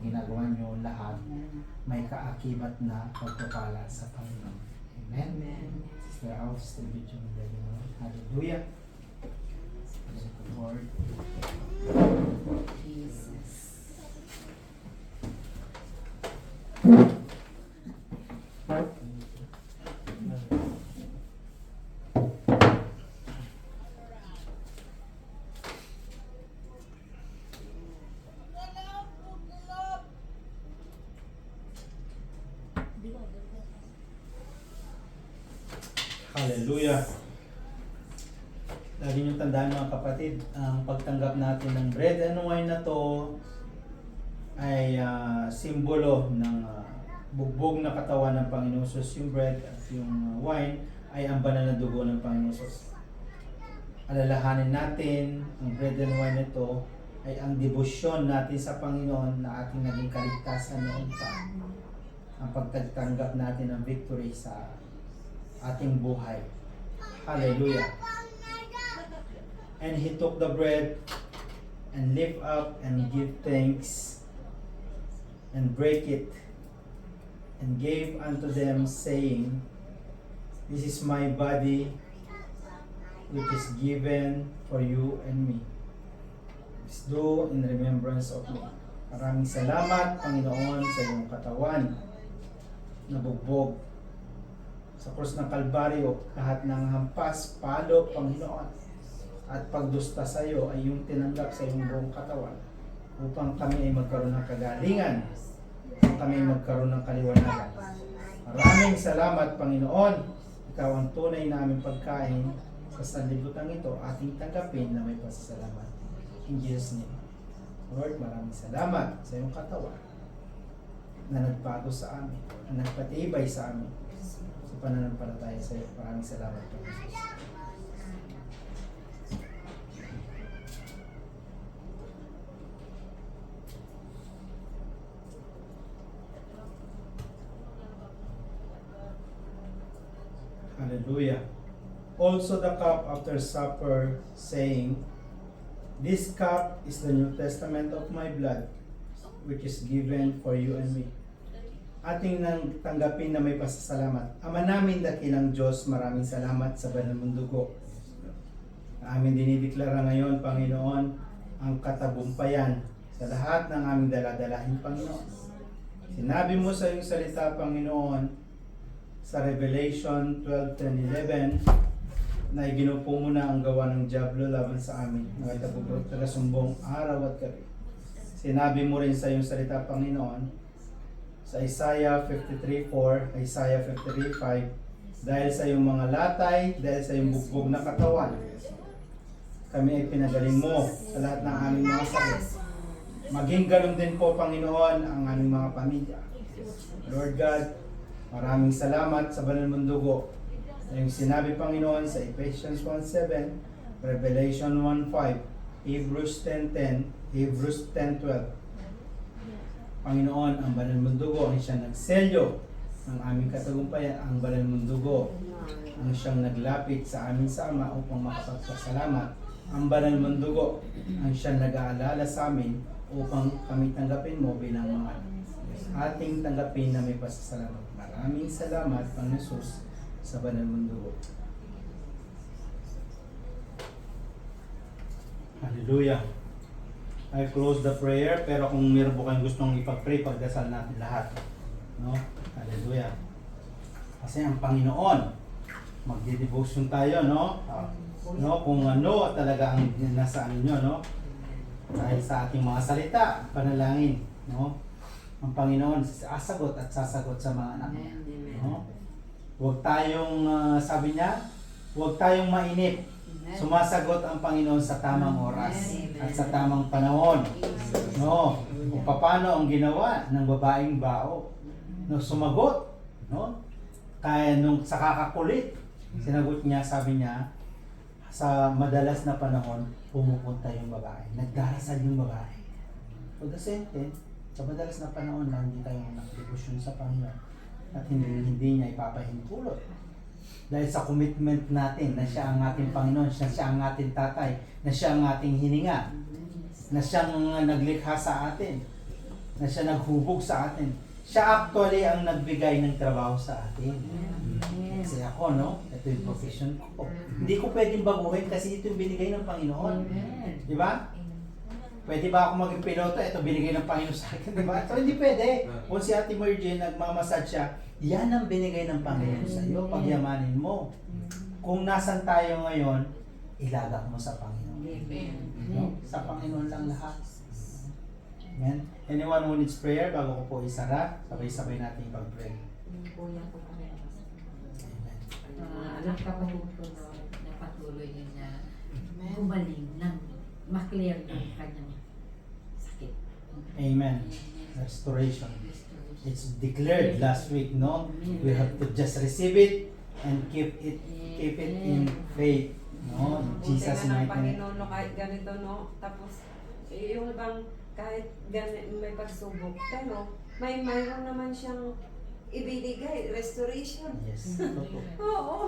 lahat may kaakibat na pagpapala sa Panginoon. Amen? Sister Alf, still with you. Hallelujah. Lord. Jesus. Hallelujah. Lagi nyo tandaan mga kapatid, ang pagtanggap natin ng bread and wine na to ay simbolo ng bugbog na katawan ng Panginoon Jesus. Yung bread at yung wine ay ang banal na dugo ng Panginoon Jesus. alalahanin natin ang bread and wine nito ay ang debosyon natin sa Panginoon na ating naging kaligtasan noon pa. Ang pagtatanggap natin ng victory sa ating buhay. Hallelujah. And he took the bread and lift up and give thanks and break it and gave unto them, saying, This is my body which is given for you and me. This do in remembrance of me. Maraming salamat, Panginoon, sa iyong katawan na bugbog sa krus ng Kalbaryo, lahat ng hampas, palo, Panginoon, at pagdusta sa iyo ay yung tinanggap sa iyong buong katawan upang kami ay magkaroon ng kagalingan, upang kami ay magkaroon ng kaliwanagan. Maraming salamat, Panginoon. Ikaw ang tunay na aming pagkain sa sanlibutan ito, ating tanggapin na may pasasalamat. In Jesus' name. Lord, maraming salamat sa iyong katawan na nagbago sa amin, na nagpatibay sa amin sa pananampalataya sa iyo. Maraming salamat, Panginoon. Hallelujah. Also the cup after supper, saying, This cup is the New Testament of my blood, which is given for you and me. Ating nang tanggapin na may pasasalamat. Ama namin, dakilang Diyos, maraming salamat sa banal mong dugo. Amin dinideklara ngayon, Panginoon, ang katagumpayan sa lahat ng aming daladalahin, Panginoon. Sinabi mo sa iyong salita, Panginoon, sa Revelation 12:10-11, na iginupo mo na ang gawa ng diablo laban sa amin, na taga-sumbong araw at gabi. Sinabi mo rin sa iyong salita, Panginoon, sa Isaiah 53:4, Isaiah 53:5, dahil sa iyong mga latay, dahil sa iyong bugbog na katawan, kami ay pinagaling mo sa lahat ng aming mga sakit. Maging ganun din po, Panginoon, ang aming mga pamilya. Lord God, maraming salamat sa banal mong dugo. Yung sinabi, Panginoon, sa Ephesians 1:7, Revelation 1:5, Hebrews 10:10, Hebrews 10:12. Panginoon, ang banal mong dugo ang siyang nagselyo ng aming katagumpayan. Ang banal mong dugo ang siyang naglapit sa aming sama upang makapagpasalamat. Ang banal mong dugo ang siyang nag-aalala sa amin upang kami tanggapin mo bilang mga ating tanggapin na may pasasalamat. Maraming salamat, Panginoon Jesus, sa banal mong dugo. Hallelujah. I close the prayer, pero kung meron po kayong gustong ipag-pray, pagdasal natin lahat. No? Hallelujah. Kasi ang Panginoon, magdi-devotion tayo, no? No, kung ano talaga ang nasa inyo, no? Dahil sa ating mga salita, panalangin, no? Ang Panginoon sasagot at sasagot sa mga anak niya, no? Huwag tayong, sabi niya, huwag tayong mainip. Sumasagot ang Panginoon sa tamang oras at sa tamang panahon. No? Kung paano ang ginawa ng babaeng bao. No, sumagot, no? Kaya nung sa kakakulit, sinagot niya, sabi niya, sa madalas na panahon, pumupunta yung babae. Nagdarasal yung babae. For the same thing, sa madalas na panahon na hindi tayo nag-devotion sa Panginoon at hindi niya ipapahintulot. Dahil sa commitment natin na siya ang ating Panginoon, siya ang ating tatay, na siya ang ating hininga, na siyang naglikha sa atin, na siya naghubog sa atin. Siya actually ang nagbigay ng trabaho sa atin. Kasi ako, no? Ito yung profession ko. Hindi ko pwedeng baguhin kasi ito yung binigay ng Panginoon. Di ba? Pwede ba ako maging piloto? Ito binigay ng Panginoon sa akin. Di ba? So hindi pwede. Kung si Ate Margie nagmamassage siya, yan ang binigay ng Panginoon sa iyo. Pagyamanin mo. Kung nasan tayo ngayon, ilagak mo sa Panginoon. No? Sa Panginoon lang lahat. Amen. Anyone who needs prayer, bago ko po isara, sabay-sabay natin pag-pray. Kuya ko kami. Amen. Alam ka pa po na patuloy niya na gumaling ng maklear yung kanyang sakit. Amen. Restoration. It's declared last week, no? We have to just receive it and keep it in faith. No, Buti Jesus na ng mighty name. Panginoon no, kahit ganito, no? Tapos, yung bang kahit may pagsubok, pero mayroon naman siyang ibibigay, restoration. Yes, totoo. Oo.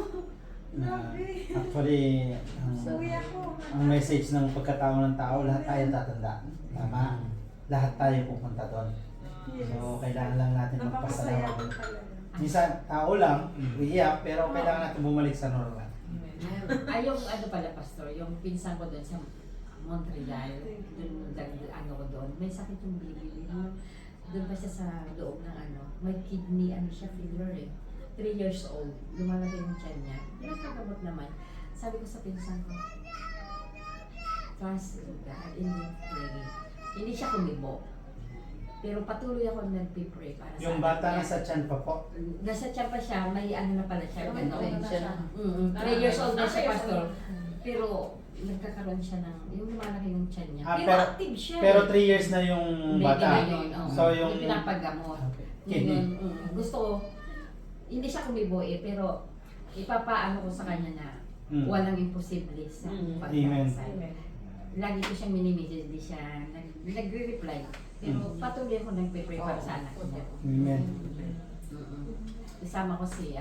Na, Grabe. actually, Kuya ko. ang message ng pagkatao ng tao, lahat tayo tatanda. Tama? Lahat tayo pupunta doon. So, kailangan lang natin Napapasaya magpasalamat. ko talaga. Minsan, tao lang, iiyak, pero kailangan natin bumalik sa normal. Ay, yung ano pala, Pastor, yung pinsan ko doon sa Montreal, ano ko doon, may sakit yung baby. Doon pa siya sa loob ng ano, may kidney, ano siya, failure eh. 3 years old, lumalaki yung tiyan niya. Pinagpagamot naman. Sabi ko sa pinsan ko, trust in God, pray. Hindi siya kumibo. Pero patuloy ako nagpipray para Yung sa bata kanya. nasa tiyan pa po. Nasa tiyan pa siya, may ano na pala siya. May tension na. 3 years old na siya, Pastor. Pero nagkakaroon siya ng, yung lumalaki yung tiyan niya. Ah, pero pero- active siya. Pero 3 years na yung Baby bata. na yun, oo. So, yung... pinapagamot. Okay. Kidney. Ngayon, gusto ko, hindi siya kumibo eh, pero ipapaano ko sa kanya na Mm. walang imposible sa Amen. pagkakasal. Lagi ko siyang mini-message, di siya nagre-reply. Pero patuloy ako nagpe-pray para sa anak niya. Amen. Isama ko si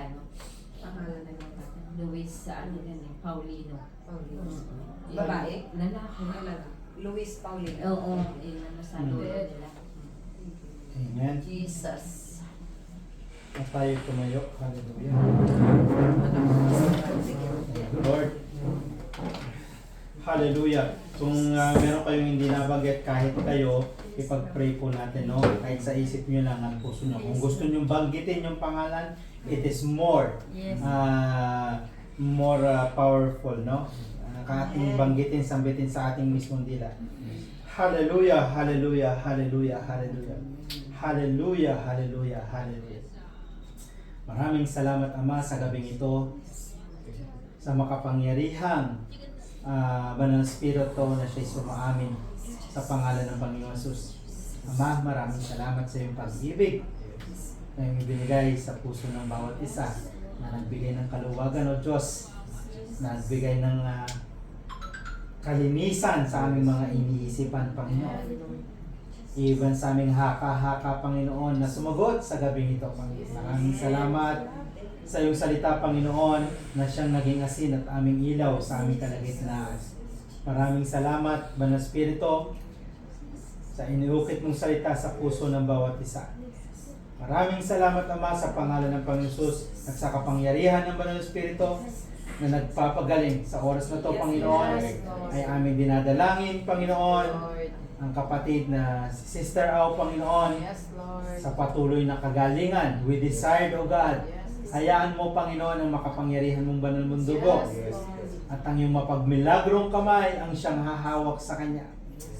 pangalan na yung bata, Luis Paulino. Babae? Lalaki. Luis Paulino. Oo, sa lolo nila. Amen. Jesus. At tayo tumayo. Hallelujah. Lord. Hallelujah. Kung meron kayong hindi nabanggit kahit kayo, ipag-pray po natin, no? Kahit sa isip nyo lang at puso nyo. Kung gusto nyo banggitin yung pangalan, it is more powerful, no? Ating banggitin, sambitin sa ating mismong dila. Hallelujah, hallelujah, hallelujah, hallelujah. Hallelujah, hallelujah, hallelujah. Maraming salamat, Ama, sa gabing ito, sa makapangyarihang Banal Espiritu na siya'y sumaamin sa pangalan ng Panginoon Jesus. Ama, maraming salamat sa iyong pag-ibig na iyong ibinigay sa puso ng bawat isa, na nagbigay ng kaluwagan, O Diyos, na nagbigay ng kalinisan sa aming mga iniisipan, Panginoon. Even sa aming haka-haka, Panginoon, na sumagot sa gabing ito, Panginoon. Maraming salamat sa iyong salita, Panginoon, na siyang naging asin at aming ilaw sa aming kalagitnaan. Maraming salamat, Banal Espiritu, sa iniukit mong salita sa puso ng bawat isa. Maraming salamat, Ama, sa pangalan ng Panginoon Jesus at sa kapangyarihan ng Banal Espiritu na nagpapagaling sa oras na to, Panginoon. Ay aming dinadalangin, Panginoon, ang kapatid na si Sister Au, Panginoon, Yes, Lord. sa patuloy na kagalingan. We desire, O God, hayaan mo, Panginoon, ang makapangyarihan mong banal mong dugo. Yes, At ang iyong mapagmilagrong kamay ang siyang hahawak sa kanya,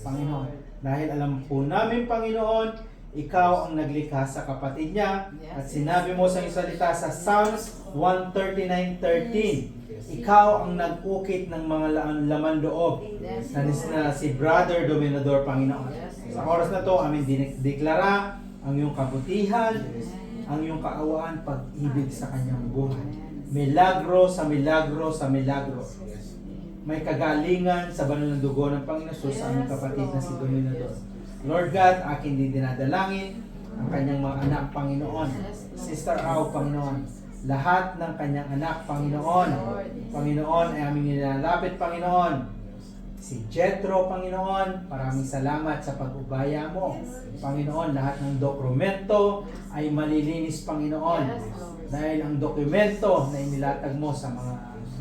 Panginoon. Dahil alam po namin, Panginoon, ikaw ang naglikha sa kapatid niya. At sinabi mo sa iyong salita sa Psalms 139:13, ikaw ang nag-ukit ng mga laman loob na si Brother Dominador, Panginoon. Sa oras na to, amin dineklara ang iyong kabutihan, ang iyong kaawaan, pag-ibig sa kanyang buhay. Milagro sa milagro sa milagro. May kagalingan sa banal ng dugo ng Panginoon Jesus sa aming kapatid na si Dominador. Lord God, akin din dinadalangin ang kanyang mga anak, Panginoon. Sister Au, Panginoon. Lahat ng kanyang anak, Panginoon. Panginoon, ay aming nilalapit, Panginoon. Si Jethro, Panginoon, maraming salamat sa pag-ubaya mo. Panginoon, lahat ng dokumento ay malilinis, Panginoon. Dahil ang dokumento na inilatag mo sa mga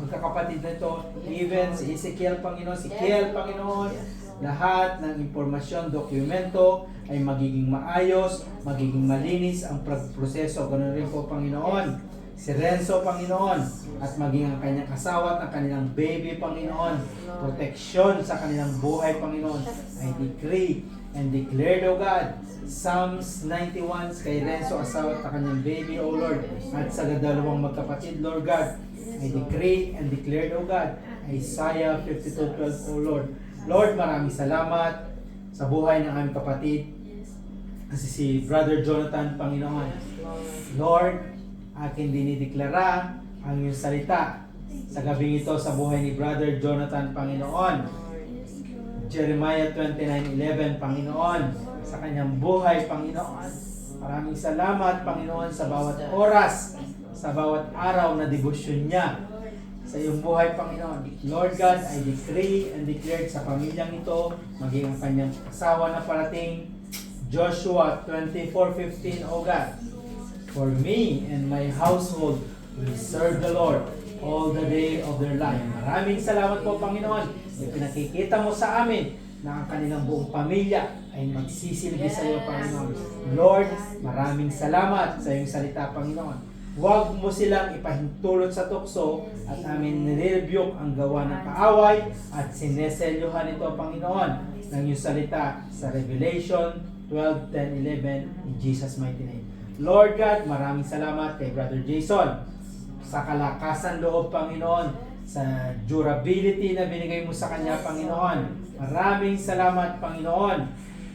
magkakapatid na ito, even si Ezekiel, Panginoon, si Kiel, Panginoon, lahat ng impormasyon, dokumento ay magiging maayos, magiging malinis ang proseso. Ganoon rin po, Panginoon. Si Renzo, Panginoon, at maging ang kanyang kasawa at ang kanilang baby, Panginoon. Proteksyon sa kanilang buhay, Panginoon. I decree and declare, O God, Psalms 91 kay Renzo, asawa at kanyang baby, O Lord, at sa dalawang magkapatid, Lord God. I decree and declare, O God, Isaiah 52:12, O Lord. Lord, maraming salamat sa buhay ng aming kapatid, si Brother Jonathan, Panginoon. Lord, akin dinideklara ang iyong salita sa gabing ito sa buhay ni Brother Jonathan, Panginoon. Jeremiah 29:11, Panginoon, sa kanyang buhay, Panginoon. Maraming salamat, Panginoon, sa bawat oras, sa bawat araw na debosyon niya sa iyong buhay, Panginoon. Lord God, I decree and declare sa pamilyang ito, maging ang kanyang asawa na parating, Joshua 24:15, O God, for me and my household will serve the Lord all the day of their life. Maraming salamat po, Panginoon. Pinakikita mo sa amin na ang kanilang buong pamilya ay magsisilbi sa iyo, Panginoon. Lord, maraming salamat sa iyong salita, Panginoon. Huwag mo silang ipahintulot sa tukso at amin nirebuke ang gawa ng kaaway at sineselyuhan ito, Panginoon, ng iyong salita sa Revelation 12:10-11 in Jesus' mighty name. Lord God, maraming salamat kay Brother Jason sa kalakasan loob, Panginoon, sa durability na binigay mo sa kanya, Panginoon. Maraming salamat, Panginoon,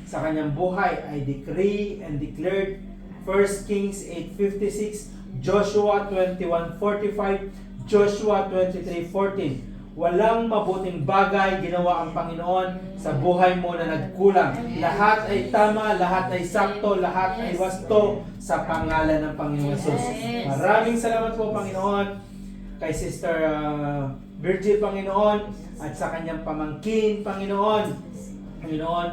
sa kanyang buhay. I decree and declared 1 Kings 8:56, Joshua 21:45, Joshua 23:14. Walang mabuting bagay ginawa ang Panginoon sa buhay mo na nagkulang. Lahat ay tama, lahat ay sakto, lahat ay wasto sa pangalan ng Panginoon Jesus. Maraming salamat po, Panginoon, kay Sister Virgil, Panginoon, at sa kanyang pamangkin, Panginoon. Panginoon,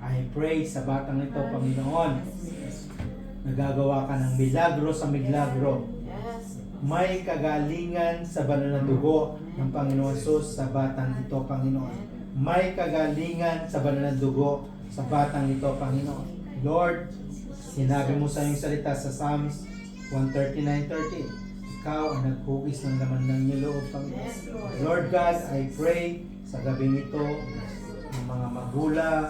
I pray sa batang ito, Panginoon, nagagawa ka ng milagro sa milagro. May kagalingan sa banal na dugo ng Panginoon Jesus sa batang ito, Panginoon. May kagalingan sa banal na dugo sa batang ito, Panginoon. Lord, sinabi mo sa iyong salita sa Psalms 139:30, ikaw ang naghugis ng laman ng iyong loob, Panginoon. Lord God, I pray sa gabing ito, ng mga magulang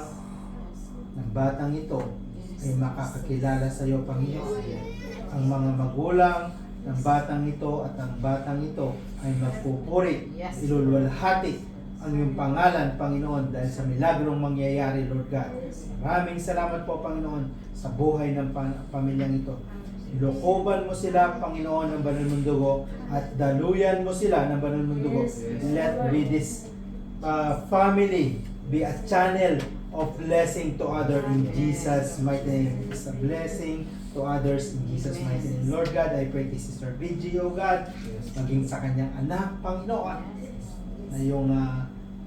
ng batang ito ay makakakilala sa iyo, Panginoon. Ang mga magulang ng batang ito at ang batang ito ay magpupuri, iluluwalhati ang iyong pangalan, Panginoon, dahil sa milagrong mangyayari, Lord God. Maraming salamat po, Panginoon, sa buhay ng pamilyang ito. Lokoban mo sila, Panginoon, ng banal mong dugo at daluyan mo sila ng banal mong dugo. Let be this family be a channel of blessing to others in Jesus' mighty name. It's a blessing to others in Jesus' mighty name. Lord God, I pray kay Sister BG, O God, maging sa kanyang anak, Panginoon, na yung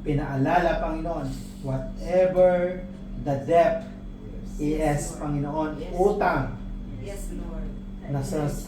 pinaalala, Panginoon, whatever the debt is, Panginoon, utang, Yes, Lord.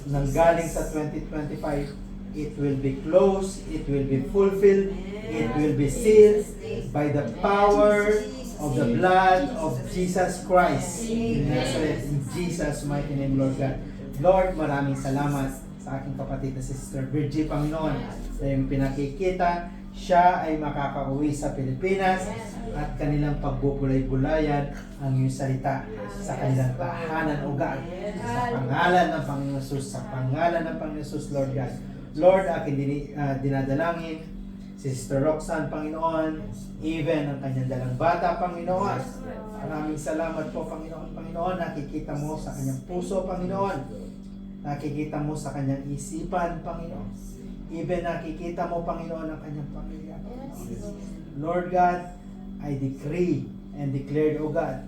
nanggaling sa 2025, it will be closed, it will be fulfilled, it will be sealed by the power of the blood of Jesus Christ in Nazareth, in Jesus' mighty name, Lord God. Lord, maraming salamat sa aking kapatid na si Sister Virgie, Panginoon, sa iyong pinakikita. Siya ay makakauwi sa Pilipinas at kanilang pagbubulay-bulayan ang iyong salita sa kanilang tahanan, O God. Sa pangalan ng Panginoon Jesus, sa pangalan ng Panginoon Jesus, Lord God. Lord, aking dinadalangin si Sister Roxanne, Panginoon, even ang kanyang dalang bata, Panginoon. Maraming salamat po, Panginoon. Panginoon, nakikita mo sa kanyang puso, Panginoon. Nakikita mo sa kanyang isipan, Panginoon. Even nakikita mo, Panginoon, ang kanyang pamilya, Panginoon. Lord God, I decree and declare, O God,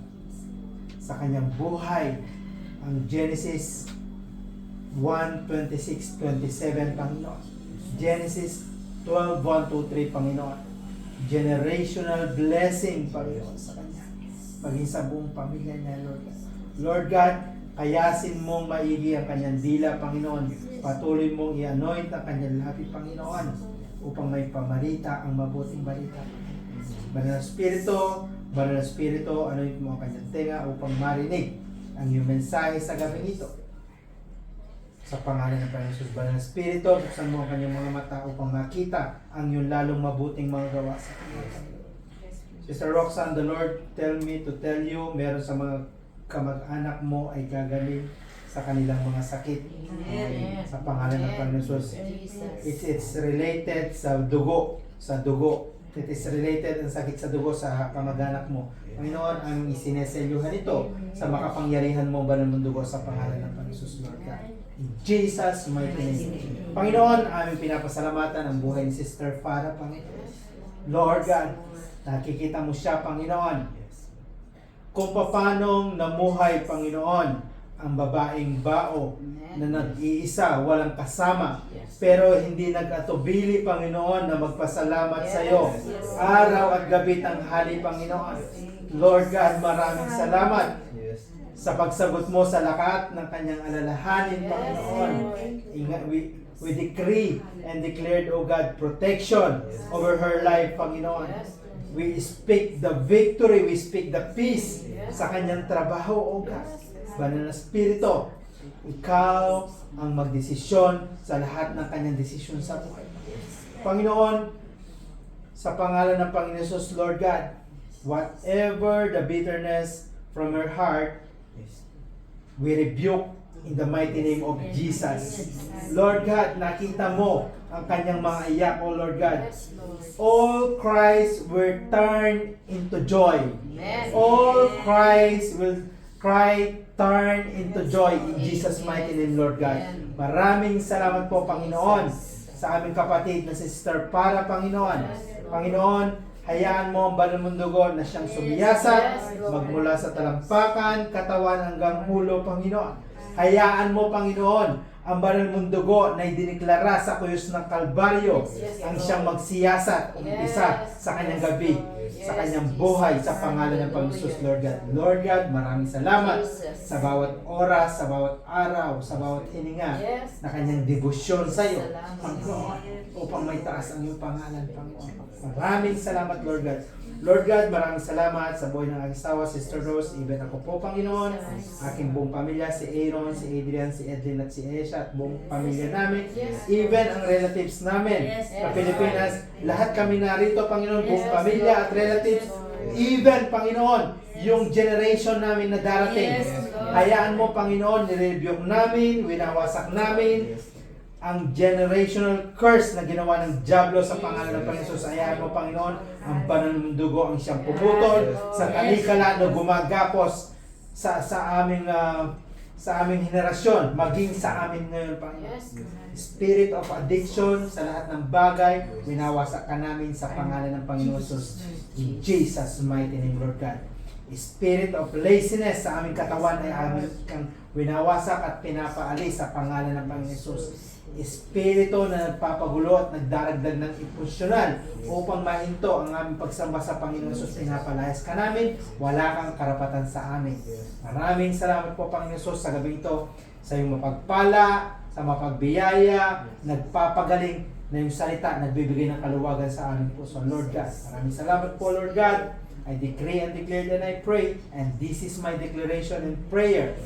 sa kanyang buhay, ang Genesis 1:26-27, Panginoon. Genesis 12:1-3, Panginoon. Generational blessing, Panginoon, sa kanya. Maging sa buong pamilya niya, Lord God. Lord God, kayasin mong maigi ang kanyang dila, Panginoon. Patuloy mong i-anoint ang kanyang labi, Panginoon, upang may pamarita ang mabuting balita. Banal na Espiritu, anoint mo ang kanyang tenga upang marinig ang iyong mensahe sa gabing ito. Sa pangalan ng Panginoon Jesus, Banal na Espiritu, buksan mo ang kanyang mga mata upang makita ang iyong lalong mabuting mga gawa sa kanya. Sister Roxanne, the Lord tell me to tell you, meron sa mga kamag-anak mo ay gagaling sa kanilang mga sakit. Sa pangalan ng Panginoon Jesus. It's related sa dugo. It is related ang sakit sa dugo sa kamag-anak mo. Panginoon, ang isineselyuhan ito sa makapangyarihan mo banal mong dugo sa pangalan ng Panginoon Jesus, Lord God. In Jesus' mighty name. Panginoon, aming pinapasalamatan ang buhay ni Sister Farah, Panginoon. Lord God, nakikita mo siya, Panginoon, kung paanong namuhay, Panginoon, ang babaeng bao na nag-iisa, walang kasama, pero hindi nag-atubili, Panginoon, na magpasalamat sa iyo araw at gabi tanghali, Panginoon. Lord God, maraming salamat sa pagsagot mo sa lahat ng kanyang alalahanin, Panginoon. We decree and declared, O God, protection over her life, Panginoon. We speak the victory, we speak the peace sa kanyang trabaho, O God. Banal na Espiritu, ikaw ang magdesisyon sa lahat ng kanyang desisyon sa buhay. Panginoon, sa pangalan ng Panginoon Jesus, Lord God, whatever the bitterness from her heart, we rebuke in the mighty name of Jesus. Lord God, nakita mo ang kanyang mga iyak, O Lord God. All cries will turn into joy. All cries will turn into joy in Jesus' mighty name, Lord God. Maraming salamat po, Panginoon, sa aming kapatid na si Sister Farah, Panginoon. Panginoon, hayaan mo ang banal mong dugo na siyang sumiyasat, magmula sa talampakan, katawan hanggang ulo, Panginoon. Hayaan mo, Panginoon, ang banal mong dugo na idiniklara sa krus ng Kalbaryo ang siyang magsiyasat, umpisa sa kanyang gabi, sa kanyang buhay, sa pangalan ng Panginoon, Lord God. Lord God, maraming salamat sa bawat oras, sa bawat araw, sa bawat hininga na kanyang debosyon sa iyo, Panginoon, upang may taas ang iyong pangalan, Panginoon. Maraming salamat, Lord God. Lord God, maraming salamat sa buhay ng aking asawa, Sister Rose, even ako po, Panginoon, aking buong pamilya, si Aaron, si Adrian, si Edlin at si Esha, at buong pamilya namin, even ang relatives namin sa Pilipinas, lahat kami narito, Panginoon, buong pamilya at relatives, even, Panginoon, yung generation namin na darating. Hayaan mo, Panginoon, nirebuke namin, winawasak namin ang generational curse na ginawa ng Diablo sa pangalan ng Panginoon. Hayaan mo, Panginoon, ang banal mong dugo ang siyang pumutol sa kanikala na gumagapos sa aming henerasyon, maging sa amin ngayon, Panginoon. Spirit of addiction sa lahat ng bagay, winawasak ka namin sa pangalan ng Panginoon Jesus. In Jesus' mighty name, Lord God. Spirit of laziness sa aming katawan ay aming kang winawasak at pinapaalis sa pangalan ng Panginoon Jesus. Espiritu na nagpapagulo at nagdaragdag ng emosyonal upang mahinto ang aming pagsamba sa Panginoon Jesus, pinapalayas ka namin, wala kang karapatan sa amin. Maraming salamat po, Panginoon Jesus, sa gabi ito, sa iyong mapagpala, sa mapagbiyaya, nagpapagaling na yung salita, nagbibigay ng kaluwagan sa aming puso, Lord God. Maraming salamat po, Lord God. I decree and declare and I pray, and this is my declaration and prayer.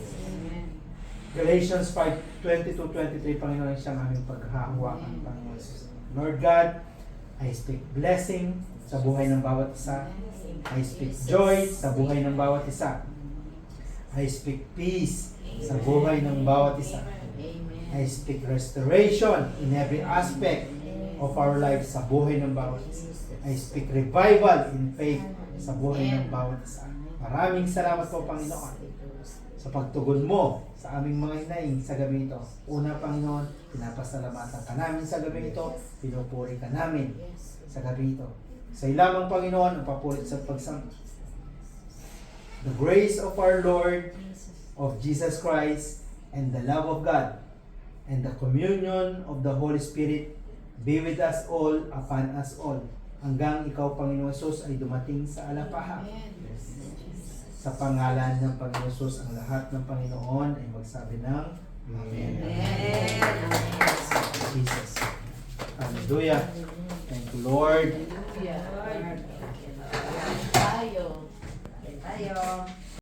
Galatians 5:22-23, Panginoon, siyang aming paghahawakan, Panginoon Jesus. Lord God, I speak blessing sa buhay ng bawat isa. I speak joy sa buhay ng bawat isa. I speak peace sa buhay ng bawat isa. I speak restoration in every aspect of our lives sa buhay ng bawat isa. I speak revival in faith sa buhay ng bawat isa. Maraming salamat po, Panginoon, sa pagtugon mo sa aming mga hinaing sa gabi ito. Una, Panginoon, pinapasalamatan ka namin sa gabi ito, pinupuri ka namin sa gabi ito. Sa ilamang, Panginoon, ang papulit sa pagsang. The grace of our Lord, of Jesus Christ, and the love of God, and the communion of the Holy Spirit be with us all, upon us all, hanggang ikaw, Panginoon Jesus, ay dumating sa alapahan. Sa pangalan ng Panginoon Jesus, ang lahat ng Panginoon ay magsabi ng Amen. Jesus. Hallelujah. Thank you, Lord. Tayo.